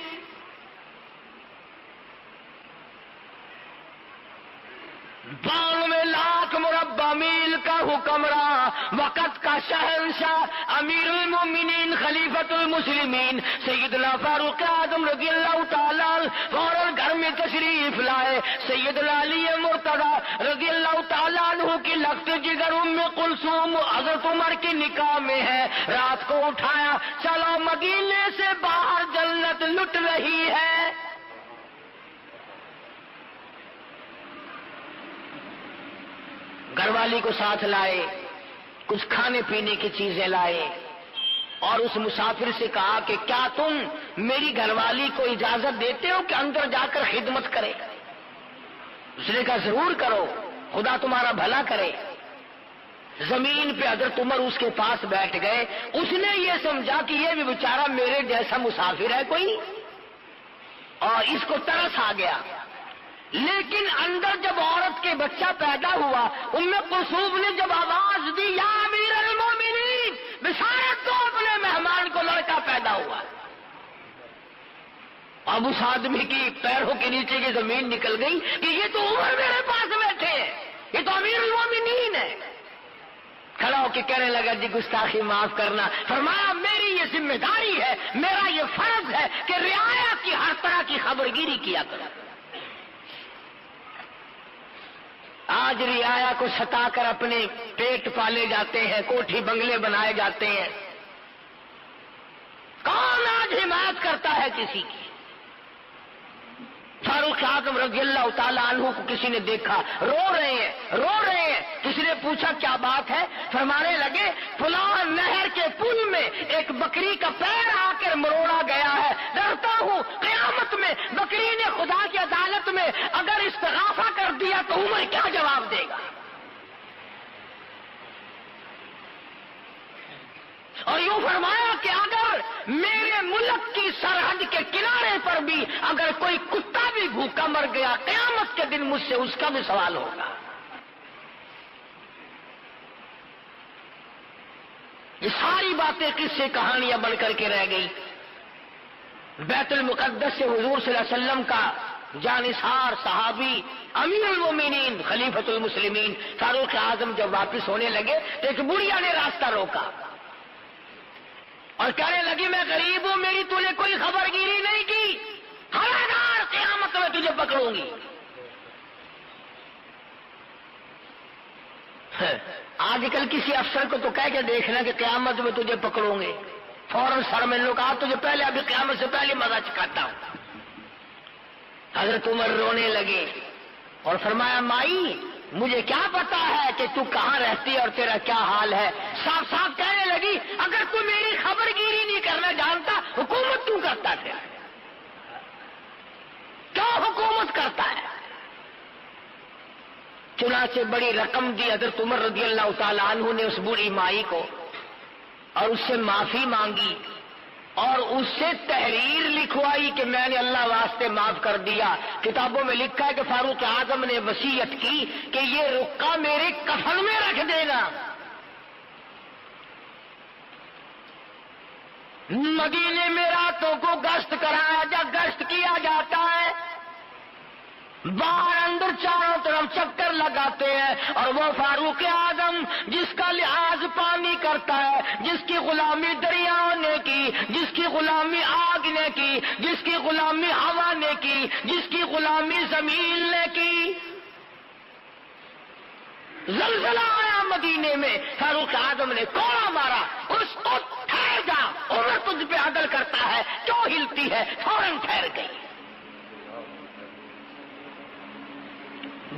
بانوے لاکھ مربع میل کا حکمراں، وقت کا شہنشاہ، امیر المومنین، خلیفۃ المسلمین سیدنا فاروق اعظم رضی اللہ تعالیٰ فوراً گھر میں تشریف لائے. سیدنا علی مرتضی رضی اللہ تعالیٰ عنہ کی لخت جگر ام کلثوم حضرت عمر کی نکاح میں ہے. رات کو اٹھایا، چلو مدینے سے باہر جنت لٹ رہی ہے. گھر والی کو ساتھ لائے، کچھ کھانے پینے کی چیزیں لائے، اور اس مسافر سے کہا کہ کیا تم میری گھر والی کو اجازت دیتے ہو کہ اندر جا کر خدمت کرے؟ اس نے کہا ضرور کرو، خدا تمہارا بھلا کرے. زمین پہ حضرت عمر اس کے پاس بیٹھ گئے. اس نے یہ سمجھا کہ یہ بھی بیچارہ میرے جیسا مسافر ہے کوئی، اور اس کو ترس آ گیا. لیکن اندر جب عورت کے بچہ پیدا ہوا، ام کلثوم نے جب آواز دی یا امیر المومنین، بشارت دو اپنے مہمان کو لڑکا پیدا ہوا. اب اس آدمی کی پیروں کے نیچے کی زمین نکل گئی کہ یہ تو عمر میرے پاس بیٹھے ہیں، یہ تو امیر المومنین ہے. کھڑا ہو کے کہنے لگا جی گستاخی معاف کرنا. فرمایا میری یہ ذمہ داری ہے، میرا یہ فرض ہے کہ رعایا کی ہر طرح کی خبرگیری کیا کروں. آج رعایا کو ستا کر اپنے پیٹ پالے جاتے ہیں، کوٹھی بنگلے بنائے جاتے ہیں. کون آج حمایت کرتا ہے کسی کی؟ فاروق اعظم رضی اللہ تعالیٰ عنہ کو کسی نے دیکھا، رو رہے ہیں. کسی نے پوچھا کیا بات ہے؟ فرمانے لگے فلاں نہر کے پل میں ایک بکری کا پیر آ کر مروڑا گیا ہے، ڈرتا ہوں قیامت میں بکری نے خدا کی عدالت میں اگر استغاثہ کر دیا تو عمر کیا جواب دے گا؟ اور یوں فرمایا کہ اگر میرے ملک کی سرحد کے کنارے پر بھی اگر کوئی کتا بھی بھوکا مر گیا، قیامت کے دن مجھ سے اس کا بھی سوال ہوگا. یہ ساری باتیں قصے کہانیاں بن کر کے رہ گئی. بیت المقدس سے حضور صلی اللہ علیہ وسلم کا جانثار صحابی امیر المومنین خلیفۃ المسلمین فاروق اعظم جب واپس ہونے لگے تو ایک بڑھیا نے راستہ روکا اور کہنے لگی میں غریب ہوں، میری تو نے کوئی خبر گیری نہیں کی، خبردار قیامت میں تجھے پکڑوں گی۔ آج کل کسی افسر کو تو کہہ کے دیکھنا کہ قیامت میں تجھے پکڑوں گے، فوراً سر میں لوگ تجھے پہلے ابھی قیامت سے پہلے مزہ چکھاتا ہوں۔ حضرت عمر رونے لگے اور فرمایا مائی مجھے کیا پتا ہے کہ تو کہاں رہتی ہے اور تیرا کیا حال ہے۔ صاف صاف کہنے لگی اگر تو میری خبر گیری نہیں کرنا جانتا حکومت کیوں کرتا تھا، کیوں حکومت کرتا ہے؟ چنانچہ بڑی رقم دی حضرت عمر رضی اللہ تعالی عنہ نے اس بوڑھی مائی کو اور اس سے معافی مانگی اور اس سے تحریر لکھوائی کہ میں نے اللہ واسطے معاف کر دیا۔ کتابوں میں لکھا ہے کہ فاروق اعظم نے وصیت کی کہ یہ رقعہ میرے کفن میں رکھ دینا۔ مدینے میں راتوں کو گشت کیا جاتا ہے، باہر اندر چاروں طرف چکر لگاتے ہیں، اور وہ فاروق اعظم جس کا لحاظ پانی کرتا ہے، جس کی غلامی دریاؤں نے کی، جس کی غلامی آگ نے کی، جس کی غلامی ہوا نے کی، جس کی غلامی زمین نے کی۔ زلزلہ آیا مدینے میں، فاروق اعظم نے کوڑا مارا، اس کو ٹھہر جا، عمر تجھ پہ عدل کرتا ہے، کیوں ہلتی ہے؟ فوراً ٹھہر گئی۔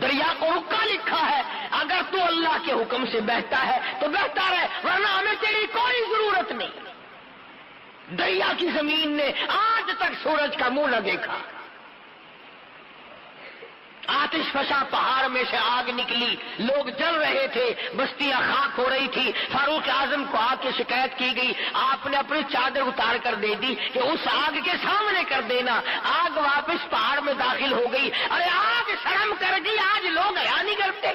دریا کو رکا لکھا ہے، اگر تو اللہ کے حکم سے بہتا ہے تو بہتا رہے، ورنہ ہمیں تیری کوئی ضرورت نہیں۔ دریا کی زمین نے آج تک سورج کا منہ نہ دیکھا۔ آتش فشاں پہاڑ میں سے آگ نکلی، لوگ جل رہے تھے، بستیاں خاک ہو رہی تھی۔ فاروق اعظم کو آگ کی شکایت کی گئی، آپ نے اپنی چادر اتار کر دے دی کہ اس آگ کے سامنے کر دینا۔ آگ واپس پہاڑ میں داخل ہو گئی۔ ارے آگ شرم کر گئی، آج لوگ حیا نہیں کرتے۔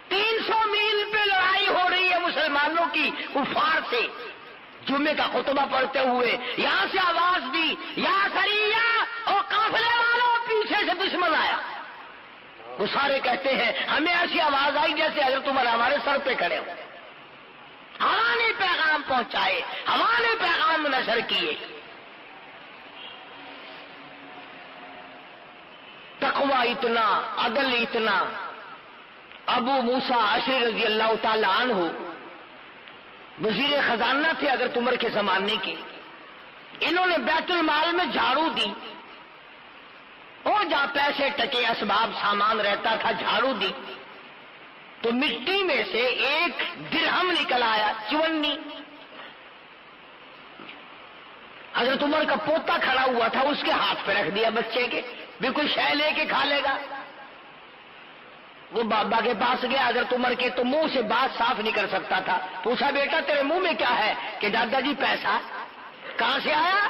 300 میل پہ لڑائی ہو رہی ہے مسلمانوں کی کفار سے۔ جمعے کا خطبہ پڑھتے ہوئے یہاں سے آواز دی، یا سریہ اور قافلے والوں، پیچھے سے دشمن آیا۔ وہ سارے کہتے ہیں ہمیں ایسی آواز آئی جیسے حضرت عمر ہمارے سر پہ کھڑے ہو۔ ہوا نے پیغام پہنچائے، ہوا نے پیغام نشر کیے۔ تقویٰ اتنا، عدل اتنا۔ ابو موسیٰ اشعری رضی اللہ تعالی عنہ وزیر خزانہ تھے حضرت عمر کے زمانے کے۔ انہوں نے بیت المال میں جھاڑو دی، اور جہاں پیسے ٹکے اسباب سامان رہتا تھا جھاڑو دی تو مٹی میں سے ایک درہم نکل آیا، چونی۔ حضرت عمر کا پوتا کھڑا ہوا تھا، اس کے ہاتھ پہ رکھ دیا بچے کے، بالکل شے لے کے کھا لے گا۔ وہ بابا کے پاس گیا حضرت عمر کے، تو منہ سے بات صاف نہیں کر سکتا تھا۔ پوچھا بیٹا تیرے منہ میں کیا ہے؟ کہ دادا جی پیسہ۔ کہاں سے آیا؟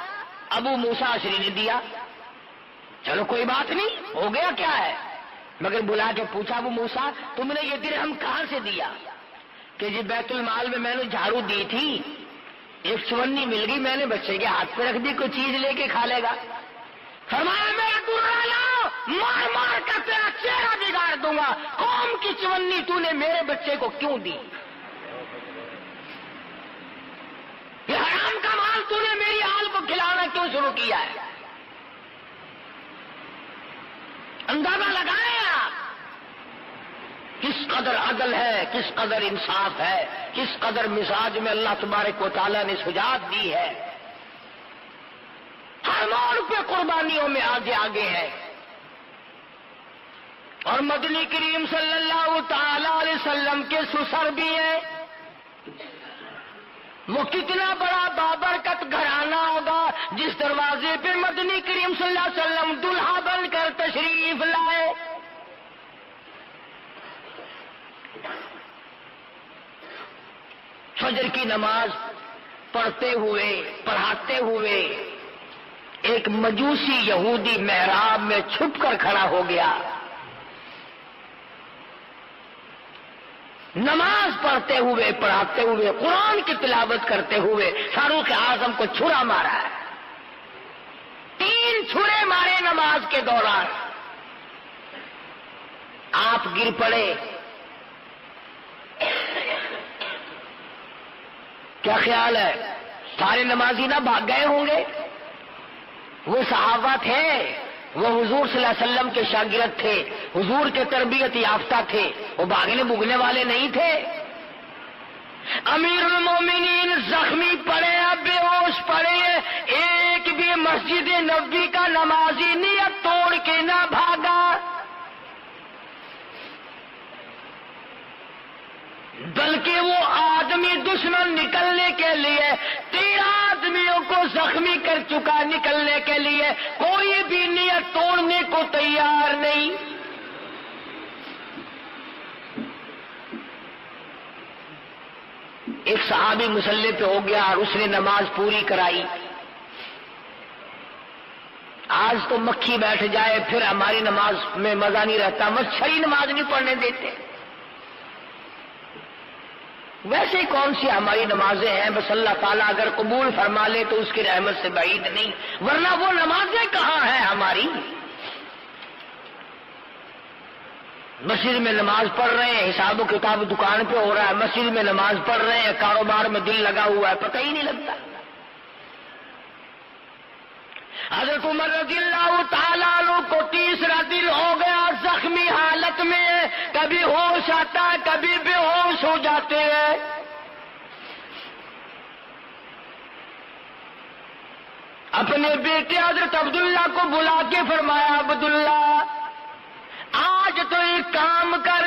ابو موسیٰ اشعری نے دیا۔ چلو کوئی بات نہیں، ہو گیا کیا ہے؟ مگر بلا کے پوچھا ابو موسیٰ تم نے یہ درہم کہاں سے دیا؟ کہ جی بیت المال میں میں نے جھاڑو دی تھی، ایک چونی مل گئی، میں نے بچے کے ہاتھ پہ رکھ دی، کوئی چیز لے کے کھا لے گا۔ فرمایا میرا درا لاؤ، مار مار کر تیرا چہرہ بگاڑ دوں گا، قوم کی چونی تو نے میرے بچے کو کیوں دی؟ یہ حرام کا مال تو نے میری آل کو کھلانا کیوں شروع کیا ہے؟ اندازہ لگایا کس قدر عدل ہے، کس قدر انصاف ہے، کس قدر مزاج میں اللہ تبارک و تعالیٰ نے سجاعت دی ہے۔ ہر موڑ پہ قربانیوں میں آگے آگے ہے۔ اور مدنی کریم صلی اللہ تعالی علیہ وسلم کے سسر بھی ہیں۔ وہ کتنا بڑا بابرکت گھرانہ ہوگا جس دروازے پہ مدنی کریم صلی اللہ علیہ وسلم دلہا بن کر تشریف لائے۔ فجر کی نماز پڑھاتے ہوئے ایک مجوسی یہودی محراب میں چھپ کر کھڑا ہو گیا۔ نماز پڑھتے ہوئے، پڑھاتے ہوئے، قرآن کی تلاوت کرتے ہوئے فاروق اعظم کو چھرا مارا ہے۔ نماز کے دوران آپ گر پڑے، کیا خیال ہے سارے نمازی نہ بھاگ گئے ہوں گے؟ وہ صحابہ تھے، وہ حضور صلی اللہ علیہ وسلم کے شاگرد تھے، حضور کے تربیت یافتہ تھے، وہ بھاگنے بھگنے والے نہیں تھے۔ امیر المومنین زخمی پڑے، بے ہوش پڑے، ایک بھی مسجد نبوی کا نمازی نیت توڑ کے نہ بھاگا، بلکہ وہ آدمی دشمن نکلنے کے لیے 13 آدمیوں کو زخمی کر چکا، نکلنے کے لیے کوئی بھی نیت توڑنے کو تیار نہیں۔ ایک صحابی مسلح پہ ہو گیا اور اس نے نماز پوری کرائی۔ آج تو مکھی بیٹھ جائے پھر ہماری نماز میں مزہ نہیں رہتا، مچھری نماز نہیں پڑھنے دیتے۔ ویسے کون سی ہماری نمازیں ہیں، بس اللہ تعالیٰ اگر قبول فرما لے تو اس کی رحمت سے بعید نہیں، ورنہ وہ نمازیں کہاں ہیں ہماری؟ مسجد میں نماز پڑھ رہے ہیں، حساب و کتاب دکان پہ ہو رہا ہے، مسجد میں نماز پڑھ رہے ہیں، کاروبار میں دل لگا ہوا ہے، پتہ ہی نہیں لگتا۔ حضرت عمر رضی اللہ تعالیٰ عنہ کو تیسرا دن ہو گیا، زخمی حالت میں، کبھی ہوش آتا ہے کبھی بے ہوش ہو جاتے ہیں۔ اپنے بیٹے حضرت عبداللہ کو بلا کے فرمایا، عبداللہ آج تو ایک کام کر،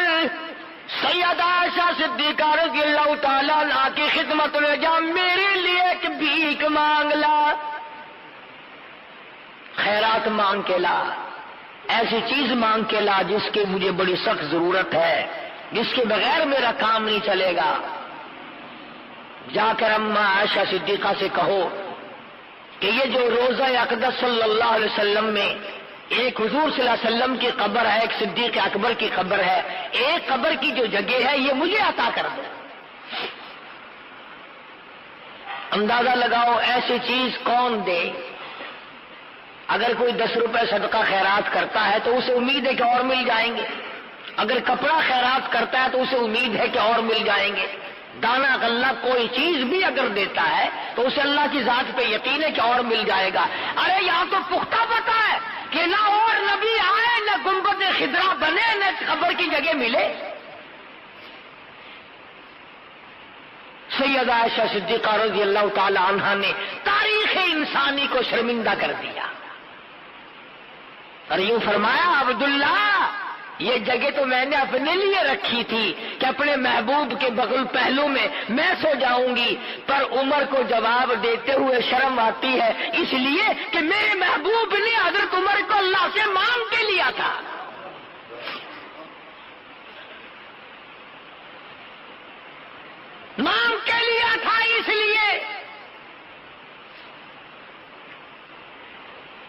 سیدہ عائشہ صدیقہ رضی اللہ تعالیٰ عنہا کی خدمت میں جا، میرے لیے ایک بھیک مانگ لا، خیرات مانگ کے لا، ایسی چیز مانگ کے لا جس کی مجھے بڑی سخت ضرورت ہے، جس کے بغیر میرا کام نہیں چلے گا۔ جا کر اماں عائشہ صدیقہ سے کہو کہ یہ جو روضہ اقدس صلی اللہ علیہ وسلم میں ایک حضور صلی اللہ علیہ وسلم کی قبر ہے، ایک صدیق اکبر کی قبر ہے، ایک قبر کی جو جگہ ہے یہ مجھے عطا کر دو۔ اندازہ لگاؤ ایسی چیز کون دے؟ اگر کوئی 10 روپے صدقہ خیرات کرتا ہے تو اسے امید ہے کہ اور مل جائیں گے، اگر کپڑا خیرات کرتا ہے تو اسے امید ہے کہ اور مل جائیں گے، دانا غلہ کوئی چیز بھی اگر دیتا ہے تو اسے اللہ کی ذات پہ یقین ہے کہ اور مل جائے گا۔ ارے یہاں تو پختہ پتہ ہے کہ نہ اور نبی آئے، نہ گنبد خضرا بنے، نہ قبر کی جگہ ملے۔ سیدہ عائشہ صدیقہ رضی اللہ تعالی عنہا نے تاریخ انسانی کو شرمندہ کر دیا اور یوں فرمایا، عبداللہ یہ جگہ تو میں نے اپنے لیے رکھی تھی کہ اپنے محبوب کے بغل پہلو میں میں سو جاؤں گی، پر عمر کو جواب دیتے ہوئے شرم آتی ہے، اس لیے کہ میرے محبوب نے حضرت عمر کو اللہ سے مانگ کے لیا تھا۔ مانگ کے لیا تھا، اس لیے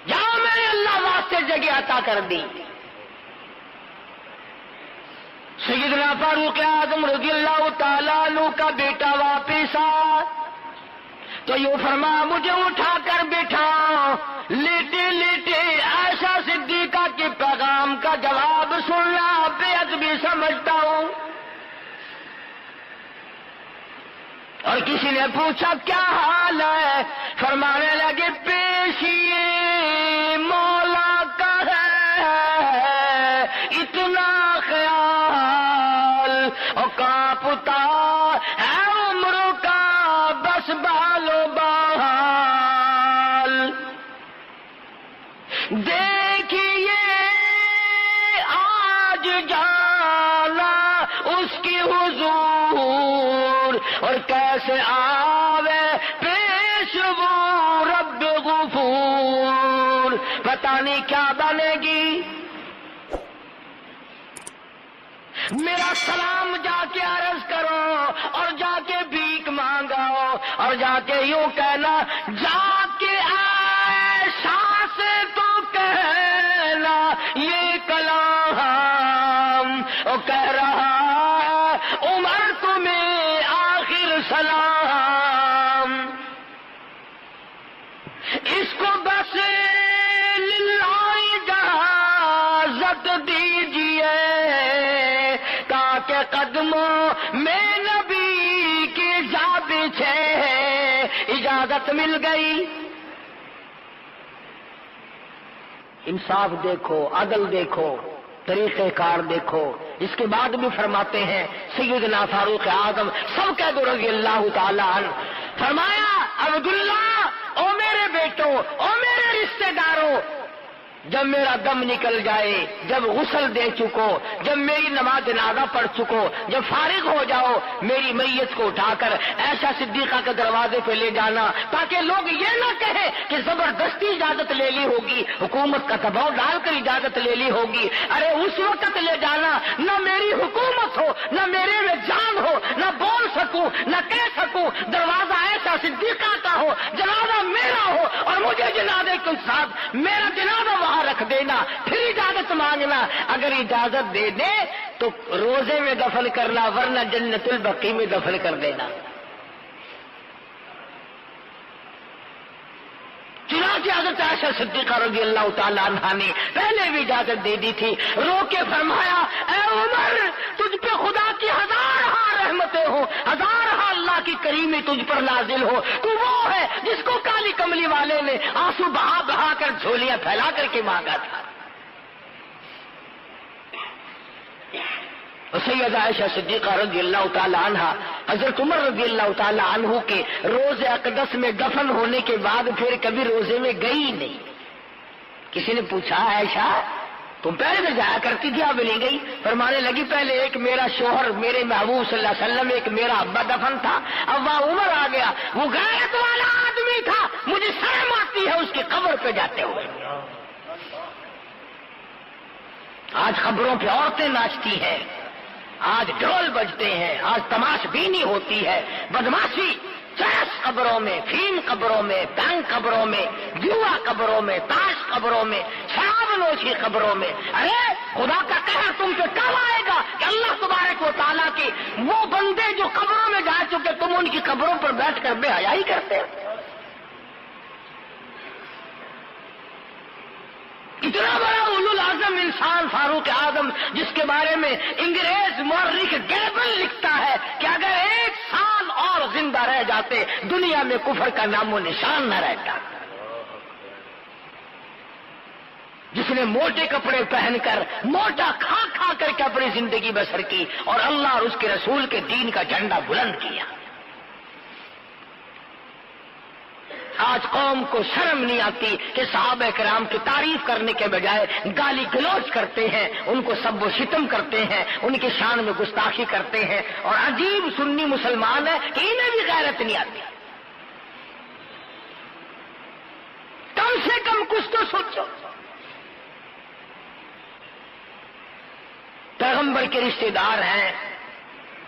جاؤ میں نے اللہ واسطے جگہ عطا کر دی۔ سیدنا فاروق اعظم رضی اللہ تعالیٰ عنہ کا بیٹا واپس آ تو یوں فرما، مجھے اٹھا کر بٹھا، لیٹے لیٹے عائشہ صدیقہ کے پیغام کا جواب سننا بے ادبی سمجھتا ہوں۔ اور کسی نے پوچھا کیا حال ہے؟ فرمانے لگے پیشیے مولا کا ہے اتنا خیال، اور کانپتا ہے عمر کا بس بالو بال، دیکھیے آج جانا اس کی حضور، اور کیسے آوے پیش وہ رب غفور، پتہ نہیں کیا بنے گی۔ میرا سلام جا کے عرض کرو اور جا کے بھیک مانگو اور جا کے یوں کہنا، جا کے عائشہ سے تو کہنا یہ کلام، اور کہہ رہا عمر تمہیں آخر سلام، اس کو بس للہ کے قدموں میں نبی کی جا بچھے اجازت مل گئی. انصاف دیکھو، عدل دیکھو، طریقہ کار دیکھو. اس کے بعد بھی فرماتے ہیں سیدنا فاروق اعظم سب کہہ دو رضی اللہ تعالی عنہ، فرمایا عبداللہ او میرے بیٹوں، او میرے رشتہ داروں، جب میرا دم نکل جائے، جب غسل دے چکو، جب میری نماز جنازہ پڑھ چکو، جب فارغ ہو جاؤ، میری میت کو اٹھا کر ایسا صدیقہ کے دروازے پہ لے جانا تاکہ لوگ یہ نہ کہیں کہ زبردستی اجازت لے لی ہوگی، حکومت کا دباؤ ڈال کر اجازت لے لی ہوگی. ارے اس وقت لے جانا نہ میری حکومت ہو، نہ میرے میں جان ہو، نہ بول سکوں، نہ کہہ سکوں. دروازہ ایسا صدیقہ کا ہو، جنازہ میرا ہو اور مجھے جنازے کے ساتھ میرا جنازہ وہاں رکھ دینا، پھر اجازت مانگنا. اگر اجازت دے دے تو روزے میں دفن کرنا، ورنہ جنت البقیع میں دفن کر دینا. چنانچہ حضرت عائشہ صدیقہ رضی اللہ تعالی عنہا نے پہلے بھی اجازت دے دی تھی. رو کے فرمایا اے عمر تجھ پہ خدا کی ہزارہا رحمتیں ہو، ہزارہا اللہ کی کریمی تجھ پر نازل ہو. تو وہ ہے جس کو کالی کملی والے نے آنسو بہا بہا کر جھولیاں پھیلا کر کے مانگا تھا. سیدہ عائشہ صدیقہ رضی اللہ تعالی عنہا حضرت عمر رضی اللہ تعالی عنہ کے روز اقدس میں دفن ہونے کے بعد پھر کبھی روزے میں گئی نہیں. کسی نے پوچھا عائشہ تم پہلے تو جایا کرتی تھی اب نہیں گئی؟ فرمانے لگی پہلے ایک میرا شوہر میرے محبوب صلی اللہ علیہ وسلم، ایک میرا ابا دفن تھا، اب وہ عمر آ گیا، وہ غیرت والا آدمی تھا، مجھے شرم آتی ہے اس کی قبر پہ جاتے ہوئے. آج خبروں پہ عورتیں ناچتی ہیں، آج ڈھول بجتے ہیں، آج تماش بینی ہوتی ہے، بدماشی، چرس قبروں میں، فیم قبروں میں، بینک قبروں میں، جوا قبروں میں، تاش قبروں میں، شراب نوشی قبروں میں. ارے خدا کا قہر تم پہ کب آئے گا کہ اللہ تبارک و تعالیٰ کے وہ بندے جو قبروں میں جا چکے تم ان کی قبروں پر بیٹھ کر بے حیائی کرتے. اتنا بڑا اولو العزم انسان فاروق اعظم، جس کے بارے میں انگریز مورخ گیبل لکھتا ہے کہ اگر 1 سال اور زندہ رہ جاتے دنیا میں کفر کا نام و نشان نہ رہتا. جس نے موٹے کپڑے پہن کر موٹا کھا کھا کر کے اپنی زندگی بسر کی اور اللہ اور اس کے رسول کے دین کا جھنڈا بلند کیا. آج قوم کو شرم نہیں آتی کہ صحابہ کرام کی تعریف کرنے کے بجائے گالی گلوچ کرتے ہیں، ان کو سب و شتم کرتے ہیں، ان کی شان میں گستاخی کرتے ہیں. اور عجیب سنی مسلمان ہے کہ انہیں بھی غیرت نہیں آتی. کم سے کم کچھ تو سوچو. پیغمبر کے رشتے دار ہیں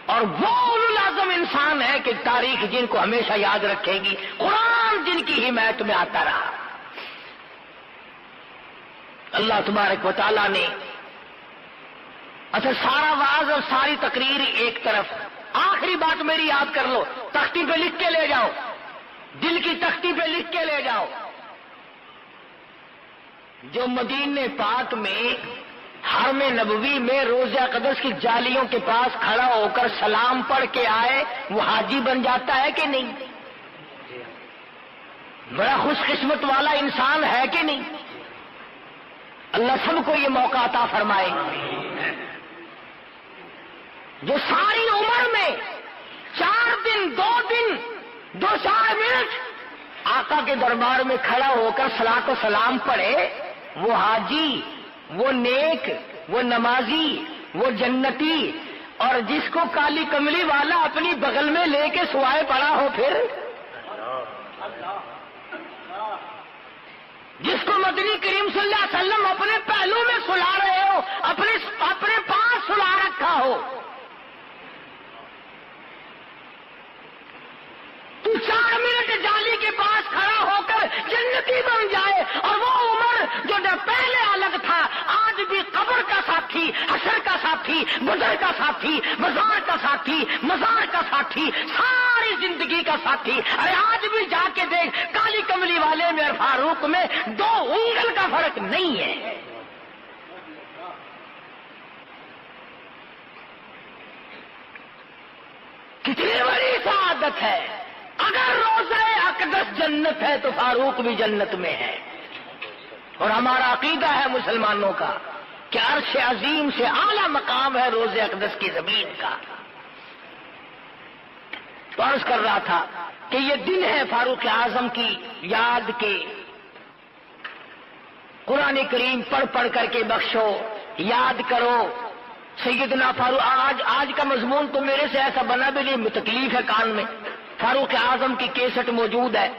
اور وہ اولو العزم انسان ہے کہ تاریخ جن کو ہمیشہ یاد رکھے گی، قرآن جن کی حمایت میں آتا رہا. اللہ تبارک و تعالیٰ نے اچھا سارا واعظ اور ساری تقریر ایک طرف، آخری بات میری یاد کر لو، تختی پہ لکھ کے لے جاؤ، دل کی تختی پہ لکھ کے لے جاؤ. جو مدینے پاک میں حرم نبوی میں روضہ اقدس کی جالیوں کے پاس کھڑا ہو کر سلام پڑھ کے آئے وہ حاجی بن جاتا ہے کہ نہیں؟ بڑا خوش قسمت والا انسان ہے کہ نہیں؟ اللہ سب کو یہ موقع عطا فرمائے. جو ساری عمر میں 4 دن 2 دن 2-4 منٹ آقا کے دربار میں کھڑا ہو کر صلاۃ و سلام پڑھے وہ حاجی، وہ نیک، وہ نمازی، وہ جنتی. اور جس کو کالی کملی والا اپنی بغل میں لے کے سوائے پڑا ہو، پھر جس کو مدنی کریم صلی اللہ علیہ وسلم اپنے پہلو میں سلا رہے ہو، اپنے پاس سلا رکھا ہو، تو 4 منٹ جالی کے پاس کھڑا ہو کر جنتی بن جائے. اور وہ عمر جو پہلے الگ تھا آج بھی قبر کا ساتھی، حشر کا ساتھی، بدر کا ساتھی، بازار کا ساتھی، مزار کا ساتھی، ساری زندگی کا ساتھی. ارے آج بھی جا کے دیکھ کالی کملی والے میں اور فاروق میں 2 انگل کا فرق نہیں ہے. شہادت ہے، اگر روزہ اقدس جنت ہے تو فاروق بھی جنت میں ہے۔ اور ہمارا عقیدہ ہے مسلمانوں کا کہ عرش عظیم سے اعلیٰ مقام ہے روزہ اقدس کی زمین کا۔ تو عرض کر رہا تھا کہ یہ دن ہے فاروق اعظم کی یاد کے، قرآن کریم پڑھ پڑھ کر کے بخشو، یاد کرو سیدنا فاروق۔ آج کا مضمون تو میرے سے ایسا بنا بھی نہیں، تکلیف ہے کان میں۔ فاروق اعظم کی کیسٹ موجود ہے،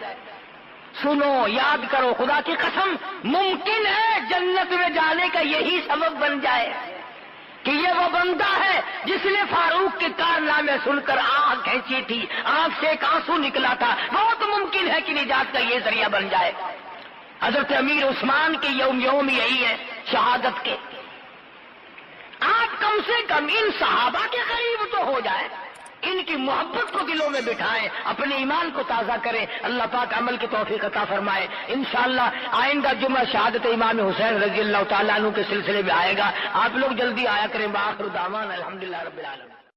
سنو، یاد کرو۔ خدا کی قسم ممکن ہے جنت میں جانے کا یہی سبب بن جائے کہ یہ وہ بندہ ہے جس نے فاروق کے کارنامے سن کر آنکھ کھینچی تھی، آنکھ سے ایک آنسو نکلا تھا۔ بہت ممکن ہے کہ نجات کا یہ ذریعہ بن جائے۔ حضرت امیر عثمان کے یوم یہی ہے شہادت کے۔ آپ کم سے کم ان صحابہ کے قریب تو ہو جائے، ان کی محبت کو دلوں میں بٹھائیں، اپنے ایمان کو تازہ کریں، اللہ پاک عمل کی توفیق عطا فرمائے۔ انشاءاللہ آئندہ جمعہ شہادت امام حسین رضی اللہ تعالیٰ عنہ کے سلسلے میں آئے گا، آپ لوگ جلدی آیا کریں۔ بآخر دعوانا الحمدللہ رب العالمین۔